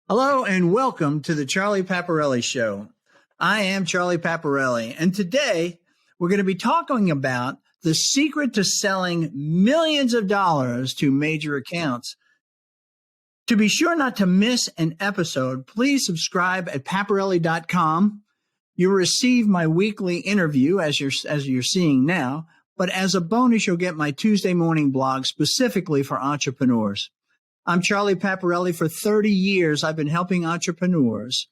Hello and welcome to the Charlie Paparelli Show. I am Charlie Paparelli, and today we're going to be talking about the secret to selling millions of dollars to major accounts. To be sure not to miss an episode, please subscribe at paparelli.com. You'll receive my weekly interview as you're seeing now, but as a bonus, you'll get my Tuesday morning blog specifically for entrepreneurs. I'm Charlie Paparelli. For 30 years, I've been helping entrepreneurs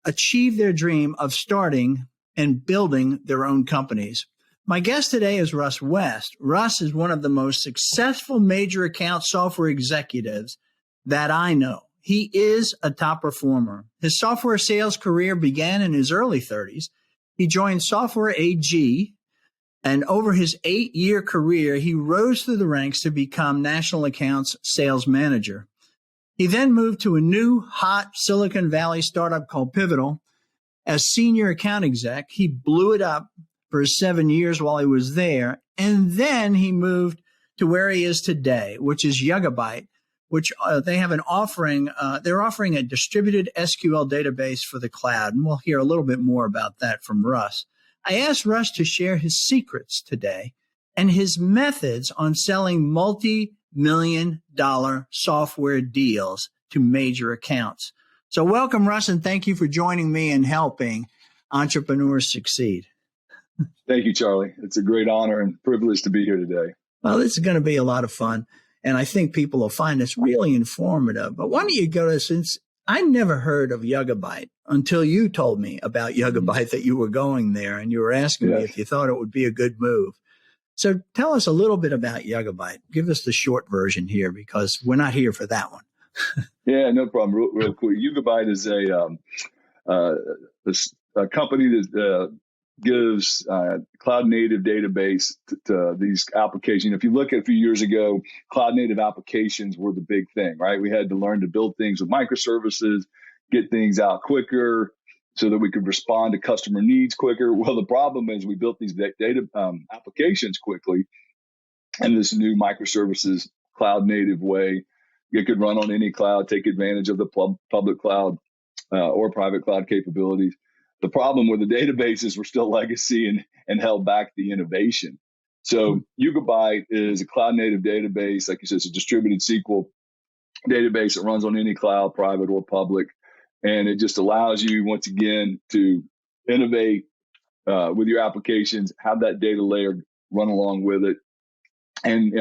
achieve their dream of starting and building their own companies. My guest today is Russ West. Russ is one of the most successful major account software executives that I know. He is a top performer. His software sales career began in his early 30s. He joined Software AG, and over his 8-year career, he rose through the ranks to become National Accounts Sales Manager. He then moved to a new, hot Silicon Valley startup called Pivotal. As Senior Account Exec, he blew it up for 7 years while he was there, and then he moved to where he is today, which is Yugabyte, which they have an offering. They're offering a distributed SQL database for the cloud, and we'll hear a little bit more about that from Russ. I asked Russ to share his secrets today and his methods on selling multi-million-dollar software deals to major accounts. So welcome, Russ, and thank you for joining me and helping entrepreneurs succeed. Thank you, Charlie. It's a great honor and privilege to be here today. Well, this is going to be a lot of fun, and I think people will find this really informative. But why don't you go to, since I never heard of Yugabyte until you told me about Yugabyte, that you were going there and you were asking me if you thought it would be a good move. So tell us a little bit about Yugabyte. Give us the short version here because we're not here for that one. Yeah, no problem. Real quick. Yugabyte is a company that gives cloud native database to these applications. If you look at a few years ago, cloud native applications were the big thing, right? We had to learn to build things with microservices, get things out quicker so that we could respond to customer needs quicker. Well, the problem is we built these data applications quickly in this new microservices cloud native way. It could run on any cloud, take advantage of the public cloud or private cloud capabilities. The problem with the databases were still legacy and held back the innovation. So Yugabyte is a cloud native database. Like you said, it's a distributed SQL database that runs on any cloud, private or public. And it just allows you, once again, to innovate with your applications, have that data layer run along with it, and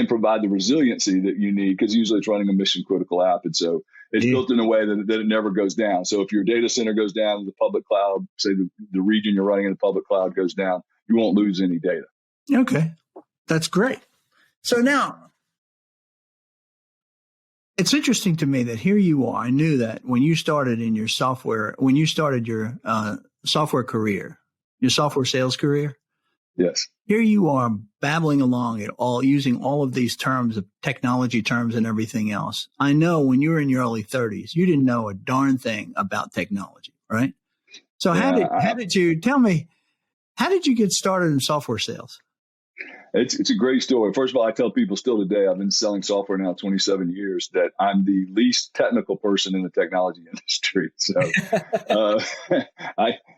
provide the resiliency that you need, because usually it's running a mission critical app. And so it's built in a way that it never goes down. So if your data center goes down, the public cloud, say the region you're running in the public cloud goes down, you won't lose any data. Okay, that's great. So now, it's interesting to me that here you are. I knew that when you started in your software, software career, your software sales career. Yes. Here you are babbling along it all, using all of these terms, of technology terms and everything else. I know when you were in your early 30s, you didn't know a darn thing about technology, right? So how did you get started in software sales? It's a great story. First of all, I tell people still today, I've been selling software now 27 years, that I'm the least technical person in the technology industry. So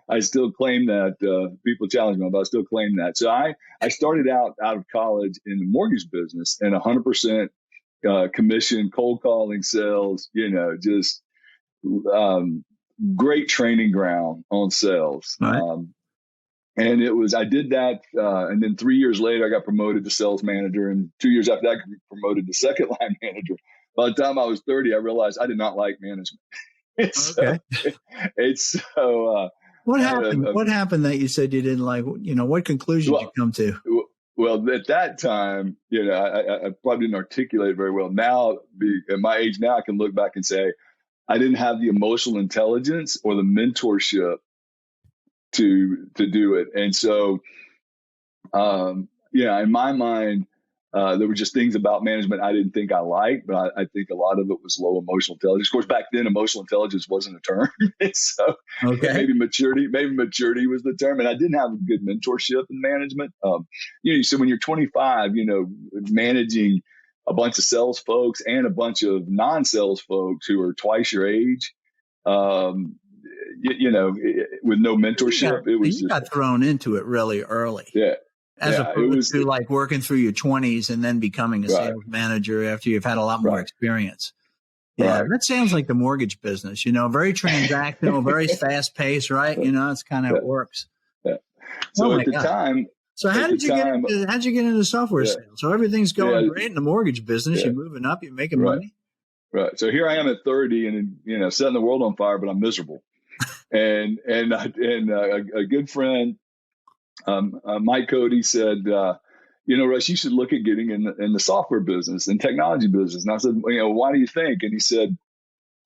I still claim that. People challenge me, but I still claim that. So I started out of college in the mortgage business and 100% commission, cold calling sales, just great training ground on sales. Right. And I did that. And then 3 years later, I got promoted to sales manager. And 2 years after that, I got promoted to second line manager. By the time I was 30, I realized I did not like management. What happened? What happened that you said you didn't like? What conclusion did you come to? Well, at that time, I probably didn't articulate it very well. Now, at my age now, I can look back and say I didn't have the emotional intelligence or the mentorship to do it. And so, in my mind, there were just things about management I didn't think I liked, but I think a lot of it was low emotional intelligence. Of course, back then, emotional intelligence wasn't a term. So maybe maturity was the term. And I didn't have a good mentorship in management. You said when you're 25, managing a bunch of sales folks and a bunch of non-sales folks who are twice your age. With no mentorship, you got thrown into it really early. Yeah. As opposed to like working through your 20s and then becoming a sales manager after you've had a lot more experience. Yeah, that sounds like the mortgage business, very transactional, very fast paced, right? It's kind of how it works. Yeah. So at the time. So how'd you get into software sales? So everything's going great in the mortgage business. You're moving up, you're making money. Right. So here I am at 30 and, setting the world on fire, but I'm miserable. and a good friend, Mike Cody said, Russ, you should look at getting in the software business and technology business. And I said, why do you think? And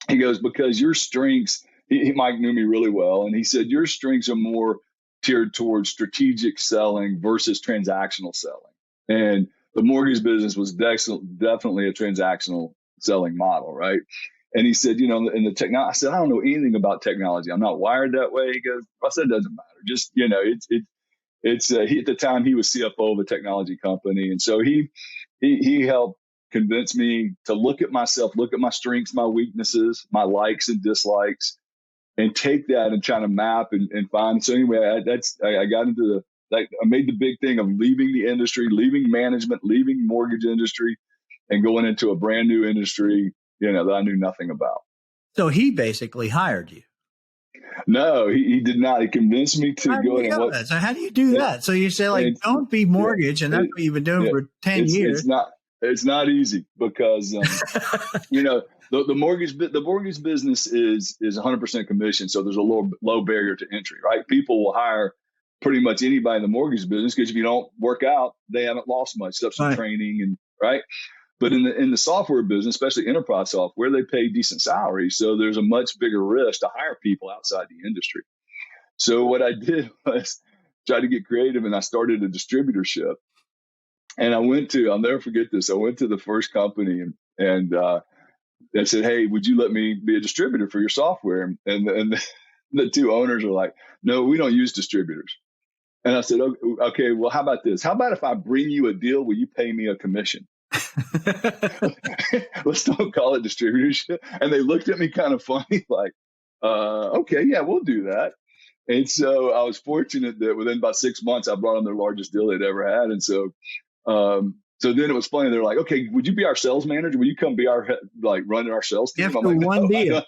he goes, because your strengths, Mike knew me really well. And he said, your strengths are more tiered towards strategic selling versus transactional selling. And the mortgage business was definitely a transactional selling model, right? And he said, in the technology, I said, I don't know anything about technology. I'm not wired that way. He goes, I said, it doesn't matter. Just, he at the time he was CFO of a technology company. And so he helped convince me to look at myself, look at my strengths, my weaknesses, my likes and dislikes, and take that and try to map and find. So anyway, I got into I made the big thing of leaving the industry, leaving management, leaving mortgage industry, and going into a brand new industry, that I knew nothing about. So he basically hired you. No, he did not. He convinced me to go in. So how do you do that? So you say don't be mortgage, and that's what you've been doing for 10 years. It's not easy because the mortgage business is 100% commission, so there's a low barrier to entry, right? People will hire pretty much anybody in the mortgage business because if you don't work out, they haven't lost much. Stuff some training and right. But in the software business, especially enterprise software, they pay decent salaries, so there's a much bigger risk to hire people outside the industry. So what I did was try to get creative, and I started a distributorship. And I'll never forget this. I went to the first company and they said, hey, would you let me be a distributor for your software? And the two owners are like, no, we don't use distributors. And I said, okay, well, how about this? How about if I bring you a deal, will you pay me a commission? Let's don't call it distributorship. And they looked at me kind of funny, like, okay, yeah, we'll do that. And so I was fortunate that within about 6 months, I brought them their largest deal they'd ever had. And so then it was funny. They're like, okay, would you be our sales manager? Will you come be our running our sales team? After one deal.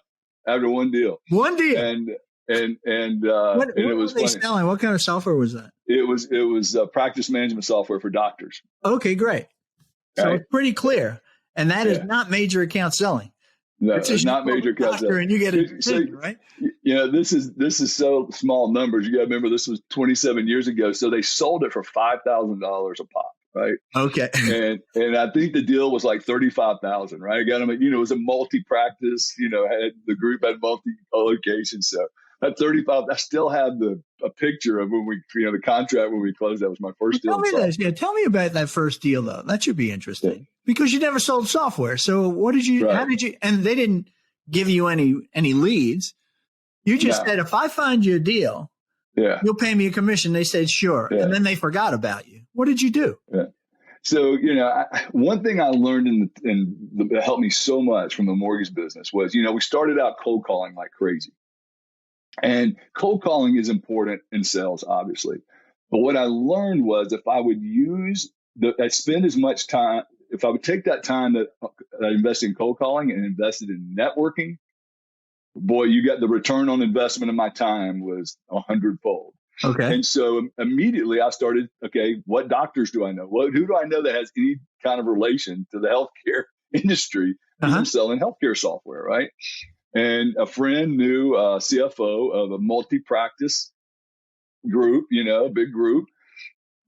After one deal. One deal. And it What was were they selling? What kind of software was that? It was practice management software for doctors. Okay, great. So it's pretty clear. And that is not major account selling. No, it's not major account selling. And you get a decision, right? This is so small numbers. You got to remember this was 27 years ago. So they sold it for $5,000 a pop, right? Okay. And I think the deal was like $35,000, right? I got them. It was a multi-practice. The group had multi-locations. So at 35, I still have a picture of when we, the contract when we closed. That was my first deal. Tell me about that first deal, though. That should be interesting because you never sold software. So what did you? Right. How did you? And they didn't give you any leads. You just said, if I find you a deal, you'll pay me a commission. They said sure, and then they forgot about you. What did you do? Yeah. So one thing I learned that helped me so much from the mortgage business was we started out cold calling like crazy. And cold calling is important in sales, obviously. But what I learned was if I would spend as much time, if I would take that time that I invested in cold calling and invested in networking, boy, you got the return on investment of my time was 100-fold. Okay. And so immediately I started, okay, what doctors do I know? Who do I know that has any kind of relation to the healthcare industry? I'm selling healthcare software, right? And a friend knew a CFO of a multi-practice group, a big group,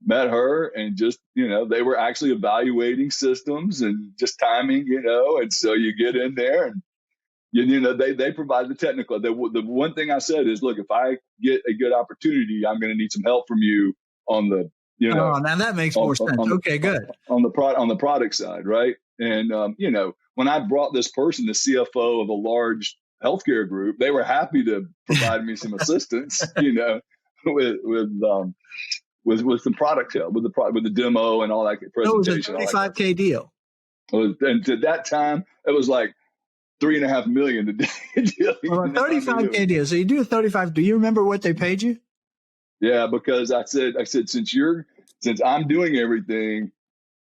met her and just, they were actually evaluating systems and just timing, and so you get in there and, they provide the technical. The one thing I said is, look, if I get a good opportunity, I'm going to need some help from you on the, Oh, now that makes more sense. Okay, good. On the product side, right? And, when I brought this person, the CFO of a large healthcare group, they were happy to provide me some assistance, with some product help, with the demo and all that presentation. So it was a $25K deal. And at that time, it was like $3.5 million a deal. Well, a 35K deal. So you do a 35. Do you remember what they paid you? Yeah, because I said, since I'm doing everything,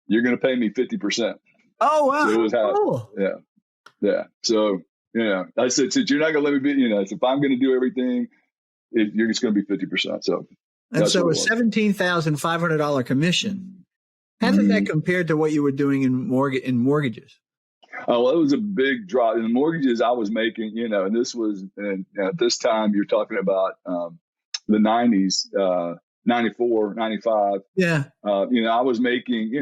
you're going to pay me 50%. Oh, wow. So it was half. Cool. Yeah. So, I said, since you're not going to let me be, if I'm going to do everything, you're just going to be 50%. So, and so a $17,500 commission. How did that compare to what you were doing in mortgages? Oh, well, it was a big drop in the mortgages I was making, and this was, and at this time you're talking about the 90s, 94, 95. Yeah. I was making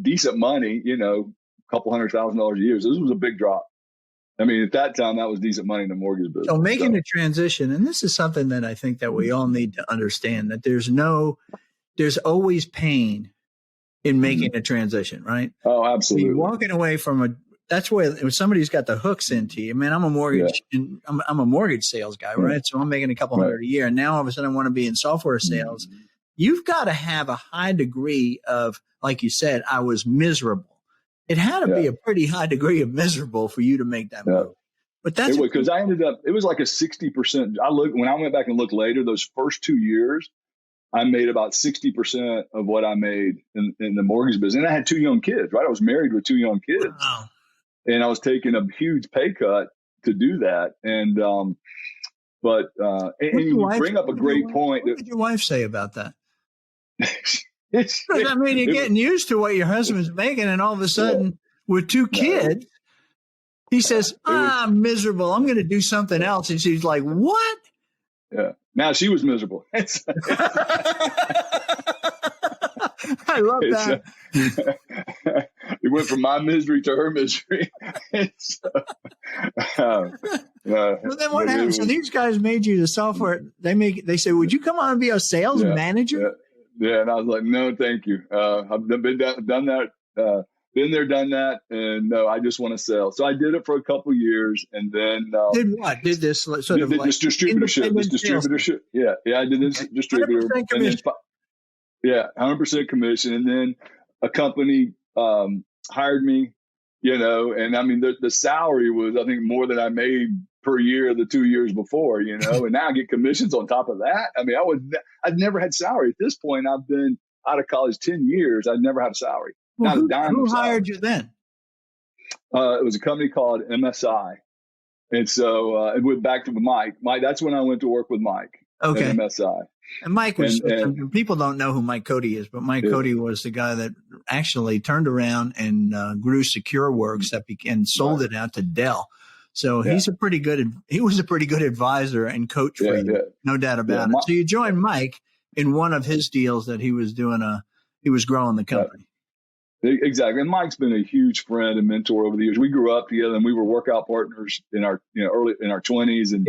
decent money, a couple $100,000 a year. So this was a big drop. I mean, at that time, that was decent money in the mortgage business. So making a transition, and this is something that I think that we all need to understand, that there's always pain in making a transition, right? Oh, absolutely. You're walking away from that's where somebody's got the hooks into you. Man, I'm a mortgage, I'm a mortgage sales guy, right? So I'm making a couple hundred a year. And now all of a sudden I want to be in software sales. You've got to have a high degree of, like you said, I was miserable. It had to be a pretty high degree of miserable for you to make that move. But that's because I ended up, it was like a 60%. When I went back and looked later, those first 2 years, I made about 60% of what I made in the mortgage business. And I had 2 young kids, right? I was married with 2 young kids. Wow. And I was taking a huge pay cut to do that. And, you bring up a great point. What did your wife say about that? Because you're getting used to what your husband's making, and all of a sudden, with 2 kids, he says, I'm miserable. I'm going to do something else. And she's like, what? Yeah. Now she was miserable. I love that. It went from my misery to her misery. Well, then what happened? So these guys made you the software. They say, would you come on and be a sales manager? Yeah. And I was like, no, thank you. I've done that. Been there, done that, and no, I just want to sell. So I did it for a couple of years, and then did what? Did this sort of like this distributorship? Yeah, I did this distributor, 100% commission. And then 100% commission, and then a company hired me, and I mean the salary was I think more than I made per year the 2 years before, and now I get commissions on top of that. I mean, I'd never had salary at this point. I've been out of college 10 years. I'd never had a salary. Well, who hired you then? It was a company called MSI. And so it went back to Mike. That's when I went to work with Mike at MSI. And Mike was, people don't know who Mike Cody is, but Mike Cody was the guy that actually turned around and grew SecureWorks and sold it out to Dell. So he was a pretty good advisor and coach for you. No doubt about it. So you joined Mike in one of his deals that he was doing he was growing the company. Exactly. And Mike's been a huge friend and mentor over the years. We grew up together and we were workout partners in our, early in our 20s. And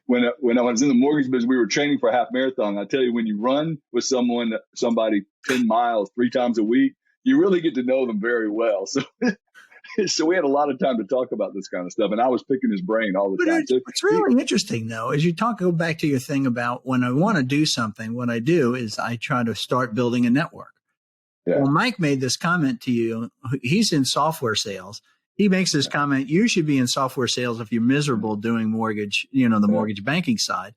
when I was in the mortgage business, we were training for a half marathon. I tell you, when you run with somebody 10 miles 3 times a week, you really get to know them very well. So we had a lot of time to talk about this kind of stuff. And I was picking his brain all the time. What's really interesting, though, is go back to your thing about when I want to do something, what I do is I try to start building a network. Yeah. Well, Mike made this comment to you. He's in software sales. He makes this comment, you should be in software sales if you're miserable doing mortgage, the mortgage banking side.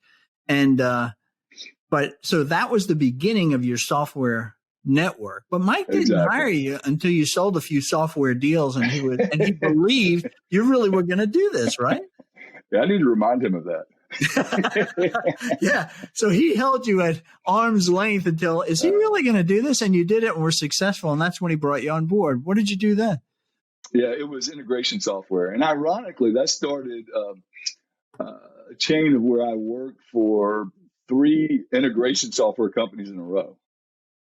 And, but so that was the beginning of your software network. But Mike didn't hire you until you sold a few software deals and he believed you really were going to do this, right? Yeah, I need to remind him of that. Yeah. So he held you at arm's length until, is he really going to do this? And you did it and were successful. And that's when he brought you on board. What did you do then? Yeah, it was integration software. And ironically, that started a chain of where I worked for 3 integration software companies in a row.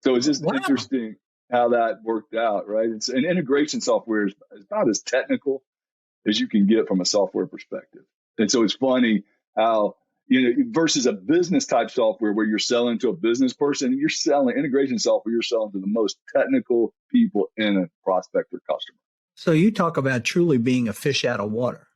So it's just interesting how that worked out, right? And integration software is about as technical as you can get from a software perspective. And so it's funny how, versus a business type software where you're selling to a business person, you're selling integration software, you're selling to the most technical people in a prospect or customer. So you talk about truly being a fish out of water.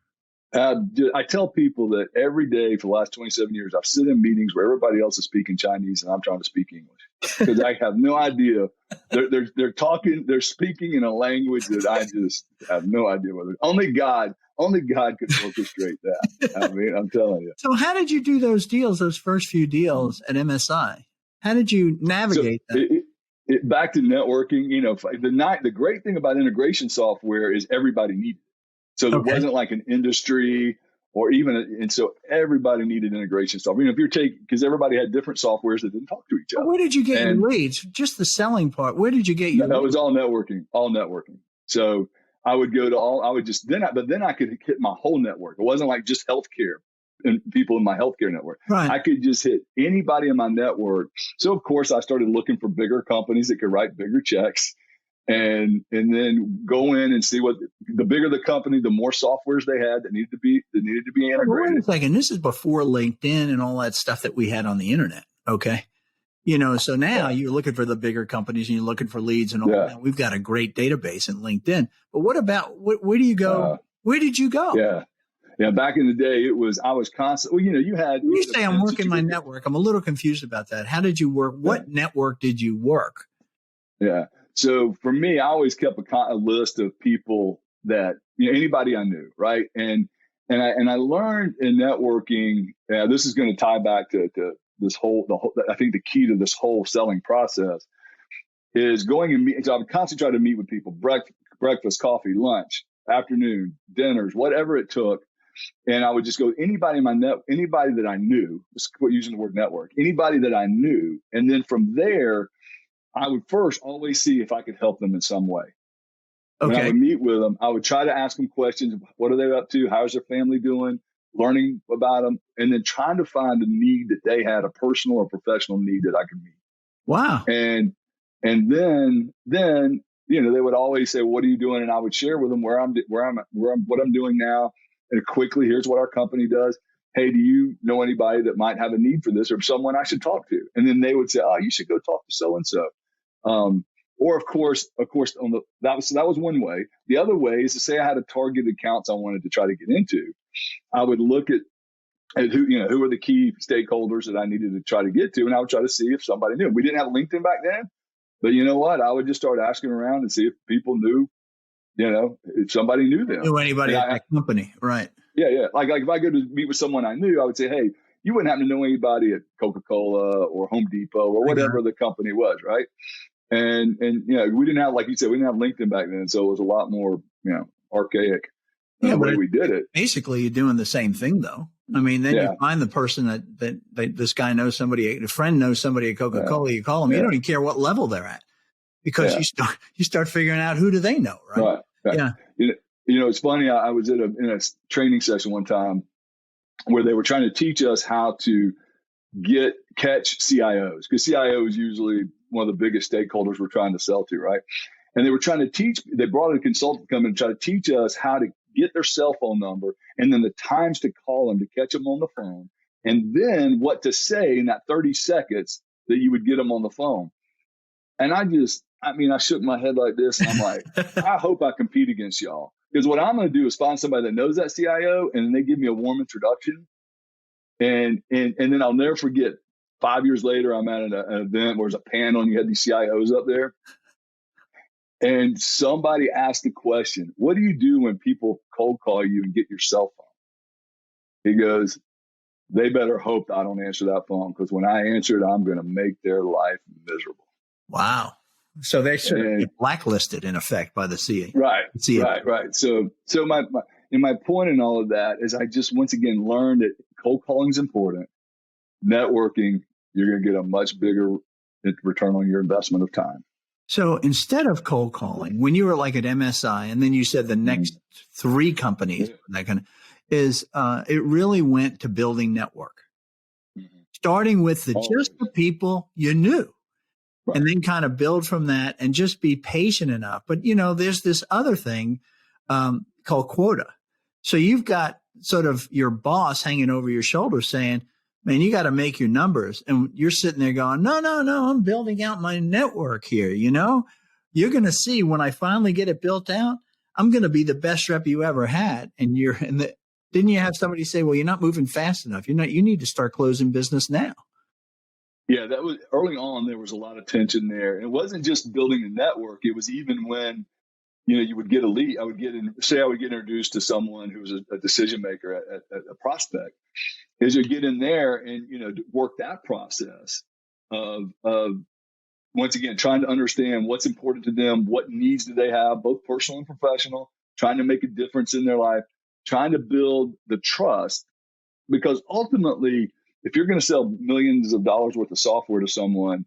I tell people that every day for the last 27 years, I've sit in meetings where everybody else is speaking Chinese and I'm trying to speak English because I have no idea. They're talking, they're speaking in a language that I just have no idea whether only God could orchestrate that. I mean, I'm telling you. So how did you do those deals, those first few deals at MSI? How did you navigate that? Back to networking, the great thing about integration software is everybody needed it. So there wasn't like an industry or and so everybody needed integration software. If you're because everybody had different softwares that didn't talk to each other. Where did you get your leads? Just the selling part. Where did you get your leads? It was all networking. So I would go to but then I could hit my whole network. It wasn't like just healthcare and people in my healthcare network. Right. I could just hit anybody in my network. So of course I started looking for bigger companies that could write bigger checks. And then go in and see what the bigger the company, the more softwares they had that needed to be integrated. Wait a second. This is before LinkedIn and all that stuff that we had on the internet. Okay. So now you're looking for the bigger companies and you're looking for leads and all that. We've got a great database in LinkedIn. But what about where do you go? Where did you go? Yeah. Back in the day, I was constantly, you say I'm working my network. I'm a little confused about that. How did you work? What network did you work? Yeah. So for me, I always kept a list of people that, anybody I knew, right? And I learned in networking, this is going to tie back to this I think the key to this whole selling process is going and meet. So I would constantly try to meet with people, breakfast, coffee, lunch, afternoon, dinners, whatever it took. And I would just go, anybody that I knew, just quit using the word network, anybody that I knew. And then from there, I would first always see if I could help them in some way. Okay. When I would meet with them, I would try to ask them questions. What are they up to? How's their family doing? Learning about them, and then trying to find a need that they had, a personal or professional need that I could meet. Wow. And then they would always say, "What are you doing?" And I would share with them what I'm doing now. And quickly, here's what our company does. Hey, do you know anybody that might have a need for this or someone I should talk to? And then they would say, "Oh, you should go talk to so-and-so." Or of course, that was one way. The other way is to say I had a targeted accounts I wanted to try to get into. I would look at who are the key stakeholders that I needed to try to get to. And I would try to see if somebody knew. We didn't have LinkedIn back then, but you know what? I would just start asking around and see if people knew, if somebody knew them. Knew anybody at that company. Right. Yeah. Like if I go to meet with someone I knew, I would say, hey, you wouldn't happen to know anybody at Coca-Cola or Home Depot or whatever the company was, right? And we didn't have, like you said, we didn't have LinkedIn back then, so it was a lot more archaic the way we did it. Basically, you're doing the same thing, though. I mean, then you find the person that this guy knows somebody, a friend knows somebody at Coca-Cola. You call them. You don't even care what level they're at because you start figuring out who do they know, right? Right. Yeah. It's funny. I was in a training session one time where they were trying to teach us how to catch CIOs, because CIO is usually one of the biggest stakeholders we're trying to sell to, right? And they were trying to they brought in a consultant to come in and try to teach us how to get their cell phone number and then the times to call them to catch them on the phone, and then what to say in that 30 seconds that you would get them on the phone. And I shook my head like this, and I'm like, I hope I compete against y'all, because what I'm going to do is find somebody that knows that CIO, and then they give me a warm introduction. And then I'll never forget, 5 years later, I'm at an event where there's a panel and you had these CIOs up there. And somebody asked the question, what do you do when people cold call you and get your cell phone? He goes, they better hope I don't answer that phone, because when I answer it, I'm going to make their life miserable. Wow. So they should get blacklisted, in effect, by the CA. Right. So my point in all of that is I just, once again, learned that cold calling is important. Networking, you're going to get a much bigger return on your investment of time. So instead of cold calling, when you were like at MSI, and then you said the next three companies, it really went to building network, starting with just the people you knew, and then kind of build from that and just be patient enough. But, there's this other thing called quota. So you've got sort of your boss hanging over your shoulder saying, man, you got to make your numbers. And you're sitting there going, no, I'm building out my network here. You're going to see when I finally get it built out, I'm going to be the best rep you ever had. And didn't you have somebody say, well, you're not moving fast enough. You need to start closing business now. Yeah, that was early on. There was a lot of tension there. And it wasn't just building a network. It was even when, you would get a lead. I would get introduced to someone who was a decision maker at a prospect. Is you get in there and, work that process of once again, trying to understand what's important to them, what needs do they have, both personal and professional, trying to make a difference in their life, trying to build the trust. Because ultimately, if you're going to sell millions of dollars worth of software to someone,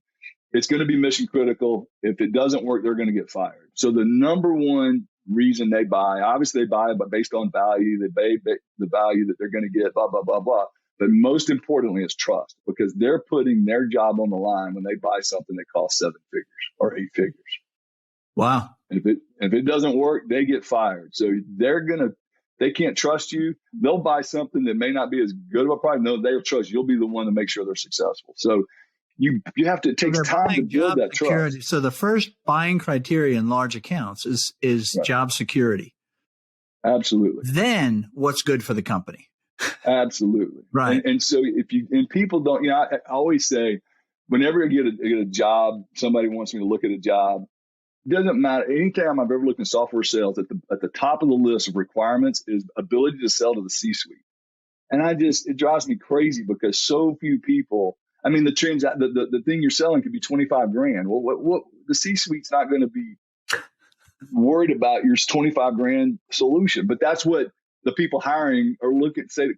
it's going to be mission critical. If it doesn't work, they're going to get fired. So the number one reason they buy, obviously they buy, but based on value, they pay the value that they're going to get, blah, blah, blah, blah. But most importantly, is trust, because they're putting their job on the line when they buy something that costs 7 figures or 8 figures. Wow. And if it doesn't work, they get fired. So they can't trust you. They'll buy something that may not be as good of a product. No, they'll trust you'll be the one to make sure they're successful. So you have to, it takes time to build that trust. So the first buying criteria in large accounts is right. Job security. Absolutely. Then what's good for the company? Absolutely. Right. And so people don't, I always say, whenever I get a job, somebody wants me to look at a job, it doesn't matter. Anytime I've ever looked at software sales, at the top of the list of requirements is ability to sell to the C-suite. And it drives me crazy because so few people, the thing you're selling could be 25 grand. Well, what the C-suite's not going to be worried about your 25 grand solution, but that's what the people hiring are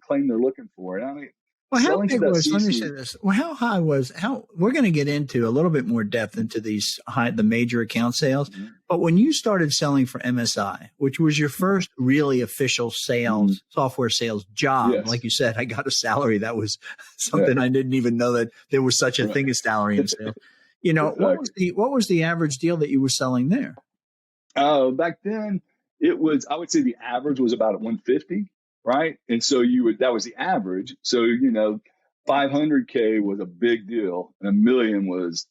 claim they're looking for. And well, how big was, let me say this. Well, we're going to get into a little bit more depth into the major account sales. Mm-hmm. But when you started selling for MSI, which was your first really official sales, software sales job, yes. Like you said, I got a salary. That was something I didn't even know that there was such a thing as salary in sales. Exactly. What was the average deal that you were selling there? Back then, it was, I would say the average was about 150, right? And so that was the average. So, $500K was a big deal and $1 million was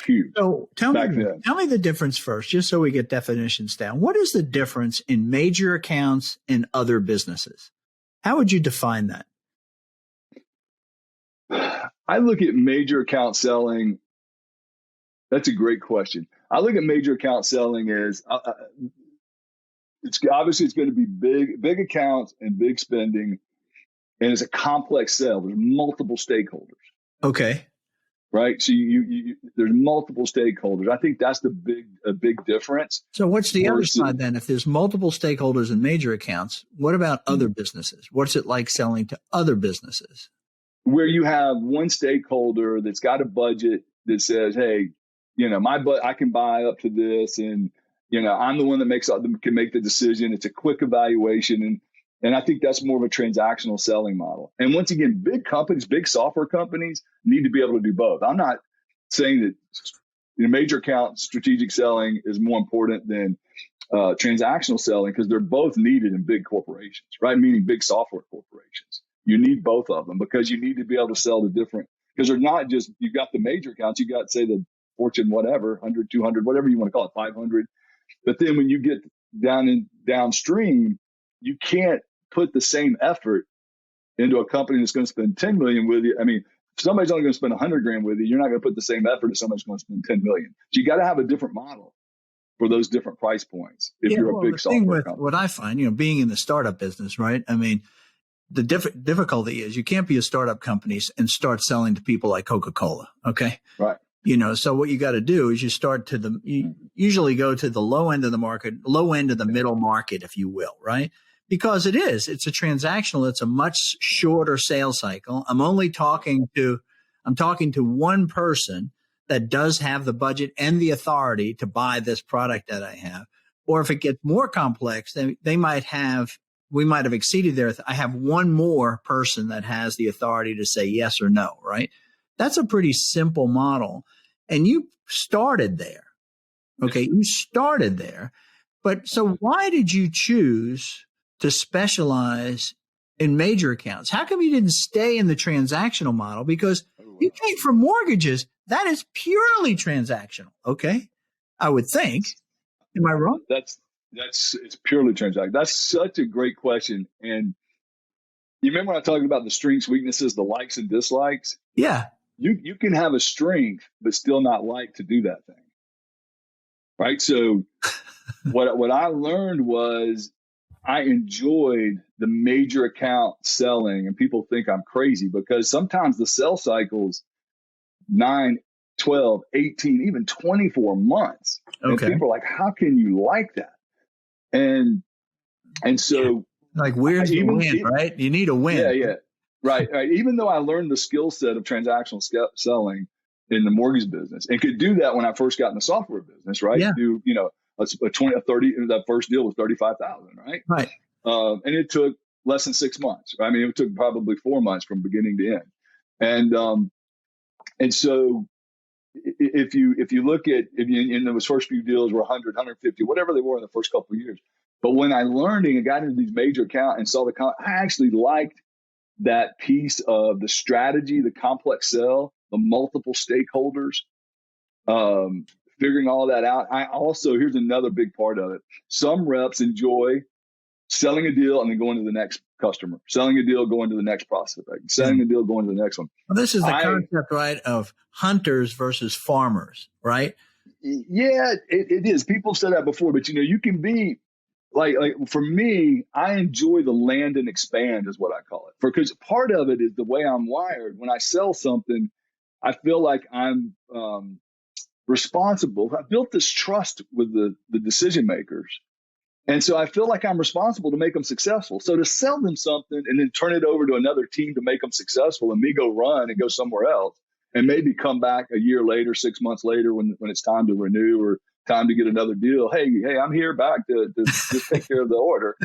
huge. So tell me the difference first, just so we get definitions down. What is the difference in major accounts and other businesses? How would you define that? I look at major account selling. That's a great question. I look at major account selling as it's going to be big accounts and big spending, and it's a complex sale. There's multiple stakeholders. Okay. Right. So there's multiple stakeholders. I think that's a big difference. So what's the other side then? If there's multiple stakeholders in major accounts, what about other businesses? What's it like selling to other businesses? Where you have one stakeholder that's got a budget that says, hey, I can buy up to this, and I'm the one that can make the decision. It's a quick evaluation, and I think that's more of a transactional selling model. And once again, big companies, big software companies need to be able to do both. I'm not saying that major account strategic selling is more important than transactional selling, because they're both needed in big corporations, right? Meaning big software corporations. You need both of them because you need to be able to sell to different. Because they're not just, you've got the major accounts, you got, say, the Fortune whatever, 100, 200, whatever you want to call it, 500. But then when you get downstream, you can't put the same effort into a company that's going to spend 10 million with you. I mean, if somebody's only going to spend 100 grand with you, you're not going to put the same effort as somebody's going to spend 10 million. So you got to have a different model for those different price points. If you're a big software company. What I find, being in the startup business, right? I mean, the difficulty is you can't be a startup company and start selling to people like Coca-Cola. Okay. Right. So what you got to do is you usually go to the low end of the market, low end of the middle market, if you will, right? Because it's a transactional, it's a much shorter sales cycle. I'm talking to one person that does have the budget and the authority to buy this product that I have. Or if it gets more complex, we might have exceeded I have one more person that has the authority to say yes or no, right? That's a pretty simple model. And you started there. Okay. You started there. But so why did you choose to specialize in major accounts? How come you didn't stay in the transactional model? Because you came from mortgages. That is purely transactional. Okay. I would think. Am I wrong? It's purely transactional. That's such a great question. And You remember when I talked about the strengths, weaknesses, the likes and dislikes? Yeah. You can have a strength, but still not like to do that thing. Right. So what I learned was I enjoyed the major account selling, and people think I'm crazy because sometimes the sales cycles 9, 12, 18, even 24 months. And Okay. people are like, how can you like that? And so like, where's the win, right? You need a win. Yeah. Right. Even though I learned the skill set of transactional selling in the mortgage business and could do that when I first got in the software business, right? Yeah. Do, a 20, a 30, that first deal was 35,000, right? Right. And it took less than 6 months. I mean, it took probably 4 months from beginning to end. And so if you look at, in those first few deals were 100, 150, whatever they were in the first couple of years. But when I learned and got into these major accounts and saw I actually liked that piece of the strategy, the complex sell, the multiple stakeholders, figuring all that out. Here's another big part of it. Some reps enjoy selling a deal and then going to the next customer, selling a deal, going to the next prospect, selling a deal, going to the next one. Well, this is the concept, right, of hunters versus farmers, right? Yeah, it is. People said that before, but you can be like for me, I enjoy the land and expand is what I call it. Because part of it is the way I'm wired. When I sell something, I feel like I'm responsible. I built this trust with the decision makers. And so I feel like I'm responsible to make them successful. So to sell them something and then turn it over to another team to make them successful and me go run and go somewhere else and maybe come back a year later, 6 months later when it's time to renew or time to get another deal. Hey, I'm here back to just take care of the order.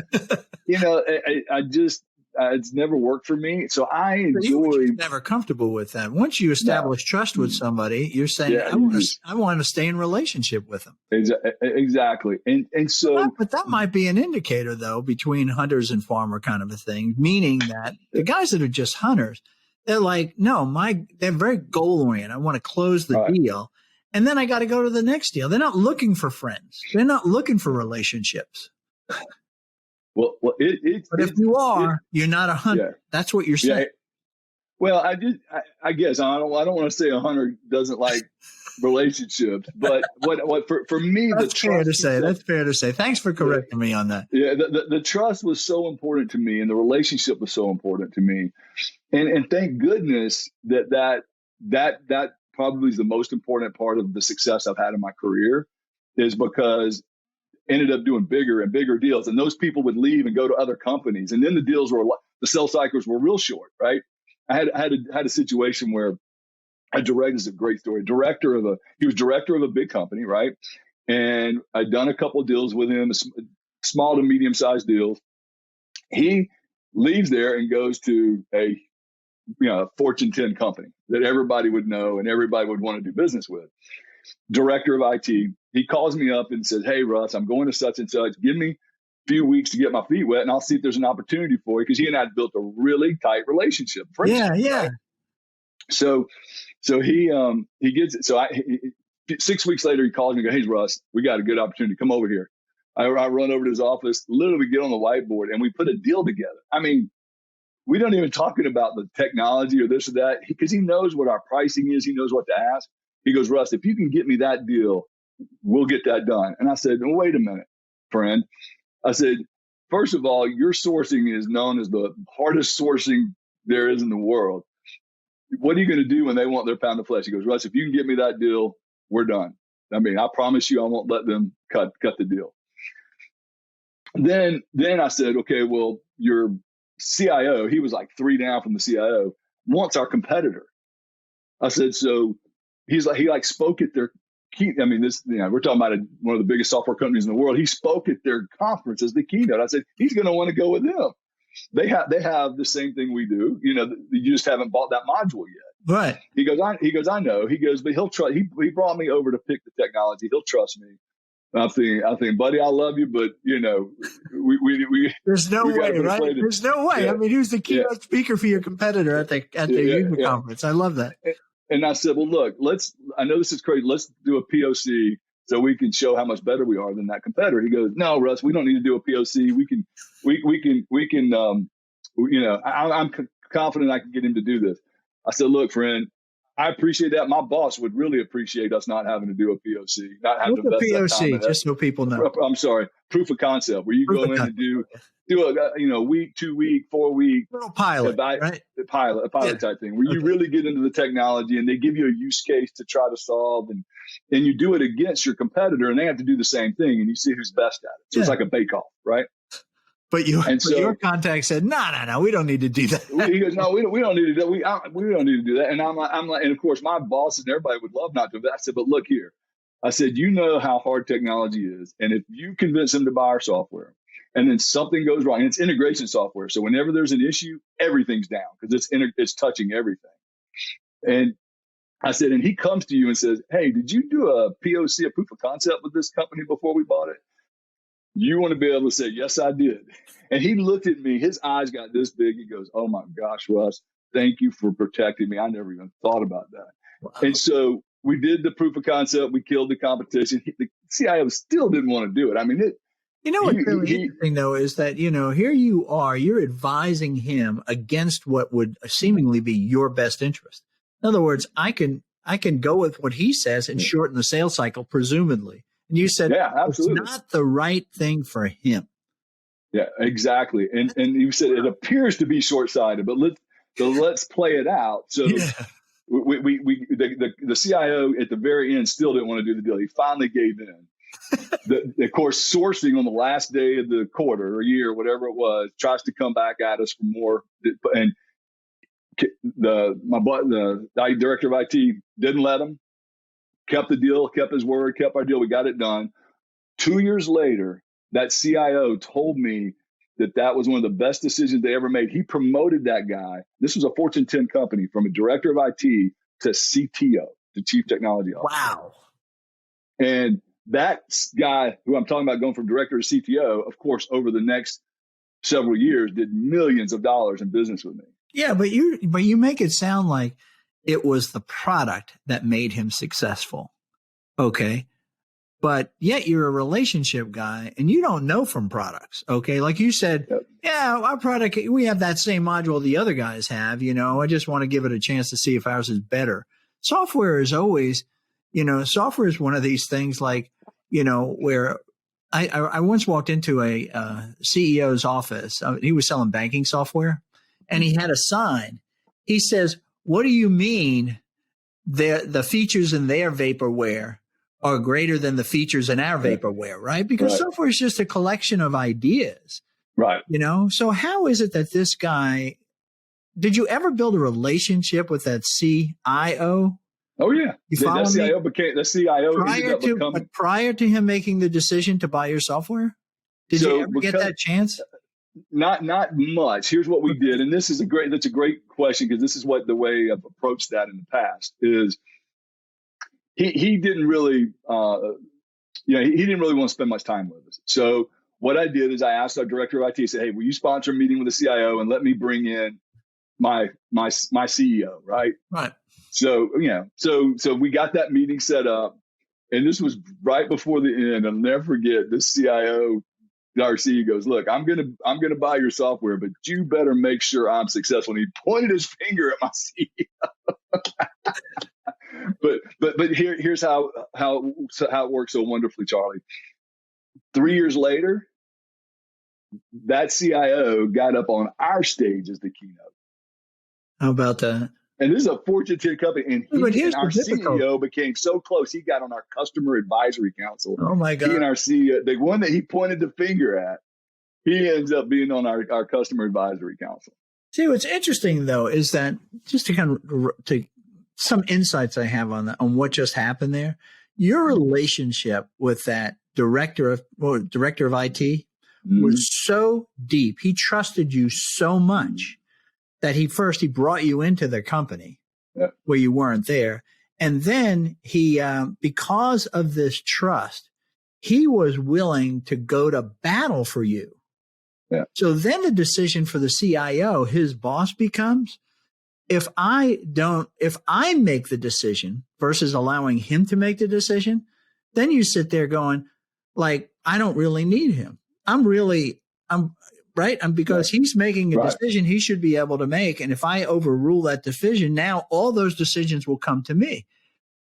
It's never worked for me. So I enjoy. You're never comfortable with that. Once you establish trust with somebody, you're saying, I want to stay in relationship with them. Exactly. And so. But that might be an indicator, though, between hunters and farmer kind of a thing, meaning that the guys that are just hunters, they're like, they're very goal oriented. I want to close the deal. And then I got to go to the next deal. They're not looking for friends. They're not looking for relationships. Well, but if you are, you're not a hunter. Yeah. That's what you're saying. Yeah. Well, I guess I don't want to say a hunter doesn't like relationships, but what for me, that's fair to say. That's fair to say. Thanks for correcting me on that. Yeah, the trust was so important to me, and the relationship was so important to me, and thank goodness that probably is the most important part of the success I've had in my career, is because ended up doing bigger and bigger deals, and those people would leave and go to other companies, and then the sales cycles were real short, right? I had a situation where this is a great story. He was director of a big company, right? And I'd done a couple of deals with him, small to medium sized deals. He leaves there and goes to a Fortune 10 company that everybody would know and everybody would want to do business with. Director of IT. He calls me up and says, "Hey, Russ, I'm going to such and such. Give me a few weeks to get my feet wet, and I'll see if there's an opportunity for you." Because he and I had built a really tight relationship. Yeah. Right? So he gets it. So 6 weeks later, he calls me and goes, "Hey, Russ, we got a good opportunity. Come over here." I run over to his office, literally get on the whiteboard, and we put a deal together. I mean, we don't even talking about the technology or this or that, because he knows what our pricing is. He knows what to ask. He goes, "Russ, if you can get me that deal, we'll get that done." And I said, "No, wait a minute, friend." I said, "First of all, your sourcing is known as the hardest sourcing there is in the world. What are you going to do when they want their pound of flesh?" He goes, "Russ, if you can get me that deal, we're done. I mean, I promise you, I won't let them cut the deal." Then I said, "Okay, well, your CIO," he was like 3 down from the CIO, "wants our competitor." I said, "So." He spoke at their key. I mean, we're talking about one of the biggest software companies in the world. He spoke at their conference as the keynote. I said, he's going to want to go with them. They have the same thing we do. You just haven't bought that module yet. Right. He goes, I know. He goes, but he'll trust. He brought me over to pick the technology. He'll trust me. I think, buddy, I love you, but we there's no way, right? There's no way. Yeah. I mean, who's the keynote speaker for your competitor at the user conference? I love that. And I said, well, look, I know this is crazy. Let's do a POC so we can show how much better we are than that competitor. He goes, "No, Russ, we don't need to do a POC. I'm confident I can get him to do this. I said, look, friend, I appreciate that. My boss would really appreciate us not having to do a POC, not having to What's a invest that time POC? in that. Just so people know. I'm sorry, proof of concept, where you Proof go of in concept. and do a week, 2 week, 4 week Little pilot, right? a pilot type thing, where you really get into the technology and they give you a use case to try to solve, and you do it against your competitor, and they have to do the same thing, and you see who's best at it. So it's like a bake-off, right? But your contact said, no, we don't need to do that. He goes, no, we don't need to do that. We don't need to do that. And I'm like, and of course, my boss and everybody would love not to. But I said, but look here. I said, you know how hard technology is. And if you convince them to buy our software and then something goes wrong, and it's integration software. So whenever there's an issue, everything's down because it's touching everything. And I said, and he comes to you and says, hey, did you do a POC, a proof of concept with this company before we bought it? You want to be able to say, yes, I did. And he looked at me, his eyes got this big. He goes, oh my gosh, Russ, thank you for protecting me. I never even thought about that. Wow. And so we did the proof of concept. We killed the competition. The CIO still didn't want to do it. I mean, what's really interesting though is that, here you are, you're advising him against what would seemingly be your best interest. In other words, I can go with what he says and shorten the sales cycle, presumably. And you said, yeah, absolutely. It's not the right thing for him. Yeah, exactly. And you said it appears to be short-sighted, but let's play it out. So the CIO at the very end still didn't want to do the deal. He finally gave in. Of course, sourcing on the last day of the quarter or year, whatever it was, tries to come back at us for more. And the director of IT didn't let him. Kept the deal, kept his word, kept our deal. We got it done. 2 years later, that CIO told me that was one of the best decisions they ever made. He promoted that guy. This was a Fortune 10 company, from a director of IT to CTO, the chief technology officer. Wow. And that guy who I'm talking about going from director to CTO, of course, over the next several years, did millions of dollars in business with me. Yeah, but you make it sound like it was the product that made him successful. Okay. But yet you're a relationship guy and you don't know from products. Okay. Like you said, yeah, our product, we have that same module the other guys have, I just want to give it a chance to see if ours is better. Software is always, software is one of these things like, where I once walked into a CEO's office. He was selling banking software and he had a sign. He says, what do you mean the features in their vaporware are greater than the features in our vaporware, right? Because software is just a collection of ideas. Right. So how is it that this guy, did you ever build a relationship with that CIO? Oh, yeah. The CIO ended up becoming. Prior to him making the decision to buy your software? Did you ever get that chance? Not much. Here's what we did, and that's a great question, because this is the way I've approached that in the past is he didn't really he didn't really want to spend much time with us. So what I did is I asked our director of IT, I said, hey, will you sponsor a meeting with the CIO and let me bring in my CEO, right? Right. So so we got that meeting set up, and this was right before the end. I'll never forget, this CIO, our CEO, goes, look, I'm gonna buy your software, but you better make sure I'm successful. And he pointed his finger at my CEO. but here's how it works so wonderfully, Charlie. 3 years later, that CIO got up on our stage as the keynote. How about that? And this is a Fortune 10 company, and our CEO became so close, he got on our customer advisory council. Oh my God! He and our CEO, the one that he pointed the finger at, he ends up being on our customer advisory council. See, what's interesting though is that, just to some insights I have on what just happened there, your relationship with that director of IT was so deep. He trusted you so much that he brought you into the company where you weren't there. And then he, because of this trust, he was willing to go to battle for you. Yeah. So then the decision for the CIO, his boss, becomes, if I make the decision versus allowing him to make the decision, then you sit there going, like, I don't really need him. right? Because he's making a decision he should be able to make. And if I overrule that decision, now all those decisions will come to me.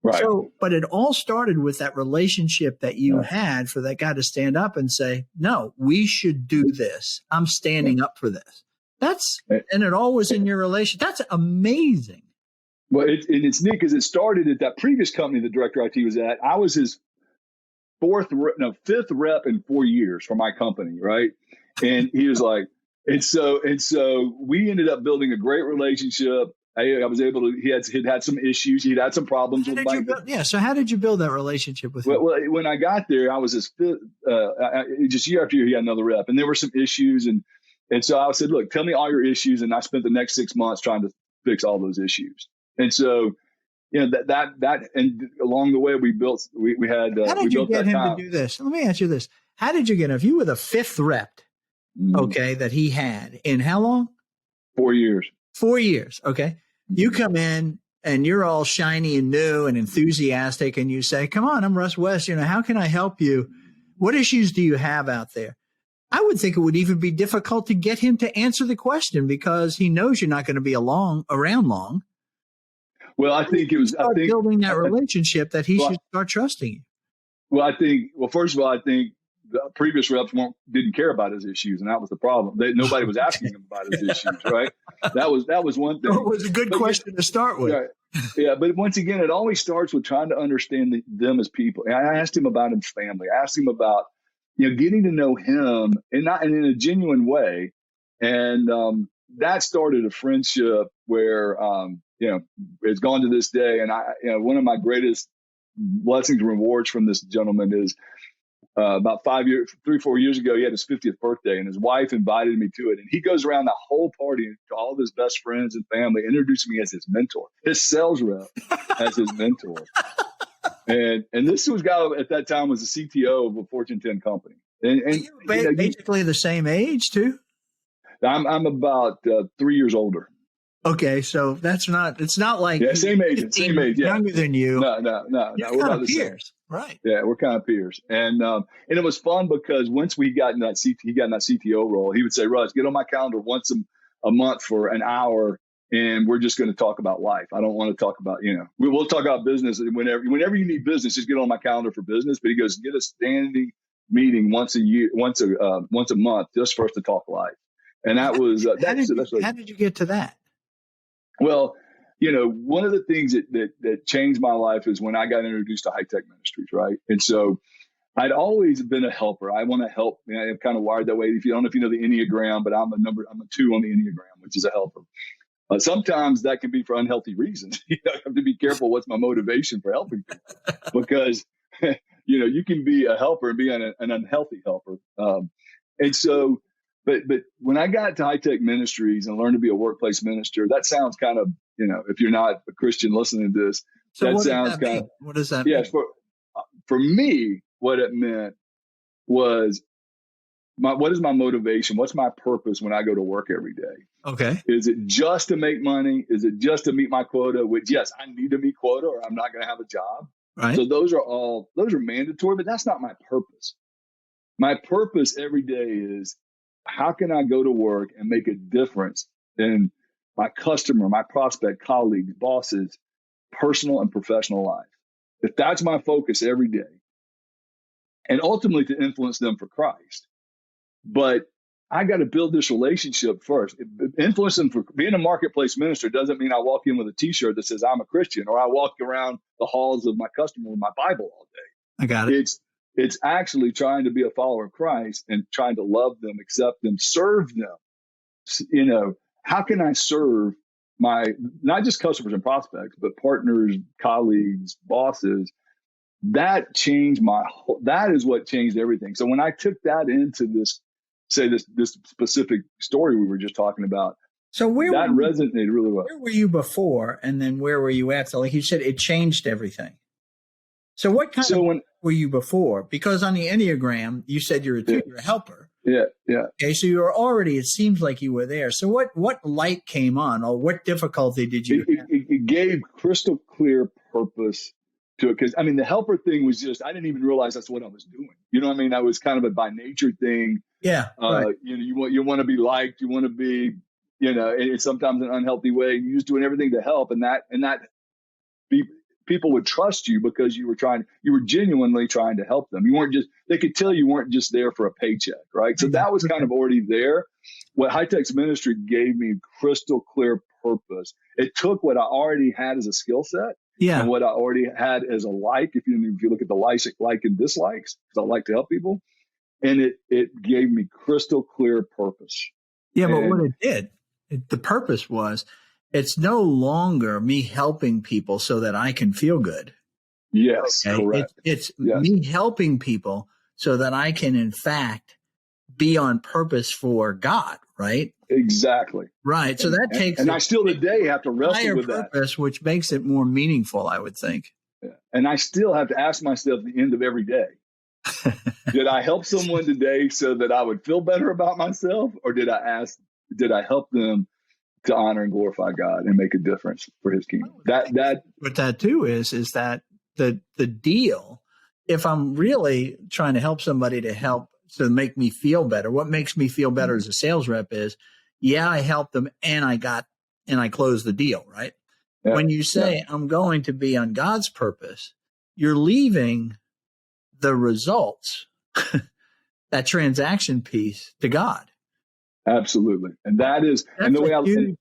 Right. So, but it all started with that relationship that you had for that guy to stand up and say, no, we should do this. I'm standing up for this. And it all was in your relation. That's amazing. Well, it's neat because it started at that previous company the director IT was at. I was his fifth rep in 4 years for my company, right? And he was like, and so we ended up building a great relationship. I was able to. He'd had some issues. He'd had some problems with my. So how did you build that relationship with him? Well, when I got there, I was his fifth. Just year after year, he had another rep, and there were some issues, and so I said, "Look, tell me all your issues," and I spent the next 6 months trying to fix all those issues. And so, that and along the way we built. We had. How did you get him to do this? Let me ask you this: how did you get him? If you were the fifth rep, that he had in how long? 4 years. 4 years. Okay. You come in and you're all shiny and new and enthusiastic and you say, come on, I'm Russ West. How can I help you? What issues do you have out there? I would think it would even be difficult to get him to answer the question because he knows you're not going to be around long. Well, I think it was building that relationship that he should start trusting you. Well, first of all, I think the previous reps didn't care about his issues, and that was the problem. Nobody was asking him about his issues, right? That was one thing. It was a good question to start with. Right. Yeah, but once again, it always starts with trying to understand them as people. And I asked him about his family. I asked him about getting to know him, and in a genuine way, and that started a friendship where it's gone to this day. And one of my greatest blessings and rewards from this gentleman is. About 3 or 4 years ago, he had his 50th birthday, and his wife invited me to it. And he goes around the whole party to all of his best friends and family, introducing me as his mentor, his sales rep as his mentor. And this was guy at that time was the CTO of a Fortune 10 company. And basically the same age too. I'm about 3 years older. Okay, so it's not like same age, younger than you. No, we're about the peers, right? Yeah, we're kind of peers, and it was fun because once he got in that CTO role, he would say, "Russ, get on my calendar once a month for an hour, and we're just going to talk about life. I don't want to talk about we'll talk about business whenever you need business, just get on my calendar for business." But he goes, "Get a standing meeting once a month, just for us to talk life," and that was how did you get to that? Well, one of the things that changed my life is when I got introduced to high-tech ministries, right? And so I'd always been a helper. I want to help. I'm kind of wired that way. If you don't know if you know the Enneagram, but I'm a 2 on the Enneagram, which is a helper. Sometimes that can be for unhealthy reasons. I have to be careful what's my motivation for helping people because, you can be a helper and be an unhealthy helper. And so, But when I got to high-tech ministries and learned to be a workplace minister, that sounds kind of, if you're not a Christian listening to this, what does that mean? For me, what it meant was what is my motivation? What's my purpose when I go to work every day? Okay. Is it just to make money? Is it just to meet my quota? Which, yes, I need to meet quota or I'm not going to have a job. Right. So those are mandatory, but that's not my purpose. My purpose every day is, how can I go to work and make a difference in my customer, my prospect, colleagues, bosses, personal and professional life? If that's my focus every day, and ultimately to influence them for Christ. But I got to build this relationship first. Influence them for being a marketplace minister doesn't mean I walk in with a T-shirt that says I'm a Christian, or I walk around the halls of my customer with my Bible all day. I got it. It's actually trying to be a follower of Christ and trying to love them, accept them, serve them. How can I serve my, not just customers and prospects, but partners, colleagues, bosses? That changed that is what changed everything. So when I took that into this specific story we were just talking about, resonated really well. Where were you before, and then where were you after? Like you said, it changed everything. So what kind of were you before? Because on the Enneagram, you said you're a helper. Yeah. Okay, so you were already, it seems like you were there. So what light came on, or what difficulty did you have? It gave crystal clear purpose to it. Because, the helper thing was just, I didn't even realize that's what I was doing. You know what I mean? That was kind of a by nature thing. Yeah. Right. You want to be liked. You want to be, it's sometimes an unhealthy way. You're just doing everything to help, and that be, people would trust you because you were genuinely trying to help them. You weren't just, they could tell you weren't just there for a paycheck, right? So that was kind of already there. What High Tech's ministry gave me crystal clear purpose. It took what I already had as a skill set and what I already had as a like. If you look at the like and dislikes, because I like to help people, and it gave me crystal clear purpose. Yeah, but what it did, the purpose was, it's no longer me helping people so that I can feel good. Yes, okay? Correct. It's me helping people so that I can, in fact, be on purpose for God, right? Exactly. Right. So that takes, and I still today have to wrestle with purpose, which makes it more meaningful, I would think. Yeah. And I still have to ask myself at the end of every day, did I help someone today so that I would feel better about myself, or did I help them to honor and glorify God and make a difference for His kingdom? But that too is that the deal, if I'm really trying to help somebody to make me feel better, what makes me feel better as a sales rep is, I helped them and I closed the deal, right? Yeah. When you say I'm going to be on God's purpose, you're leaving the results, that transaction piece, to God. Absolutely. And the way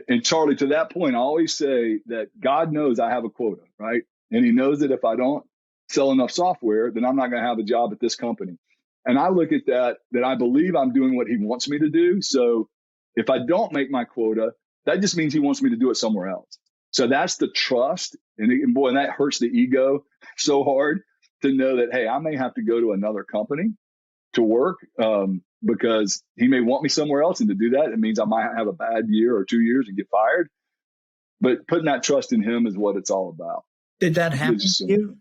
and Charlie, to that point, I always say that God knows I have a quota, right? And He knows that if I don't sell enough software, then I'm not going to have a job at this company. And I look at that I believe I'm doing what He wants me to do. So if I don't make my quota, that just means He wants me to do it somewhere else. So that's the trust. And that hurts the ego so hard to know that, hey, I may have to go to another company to work because He may want me somewhere else. And to do that, it means I might have a bad year or 2 years and get fired. But putting that trust in Him is what it's all about. Did that happen to you?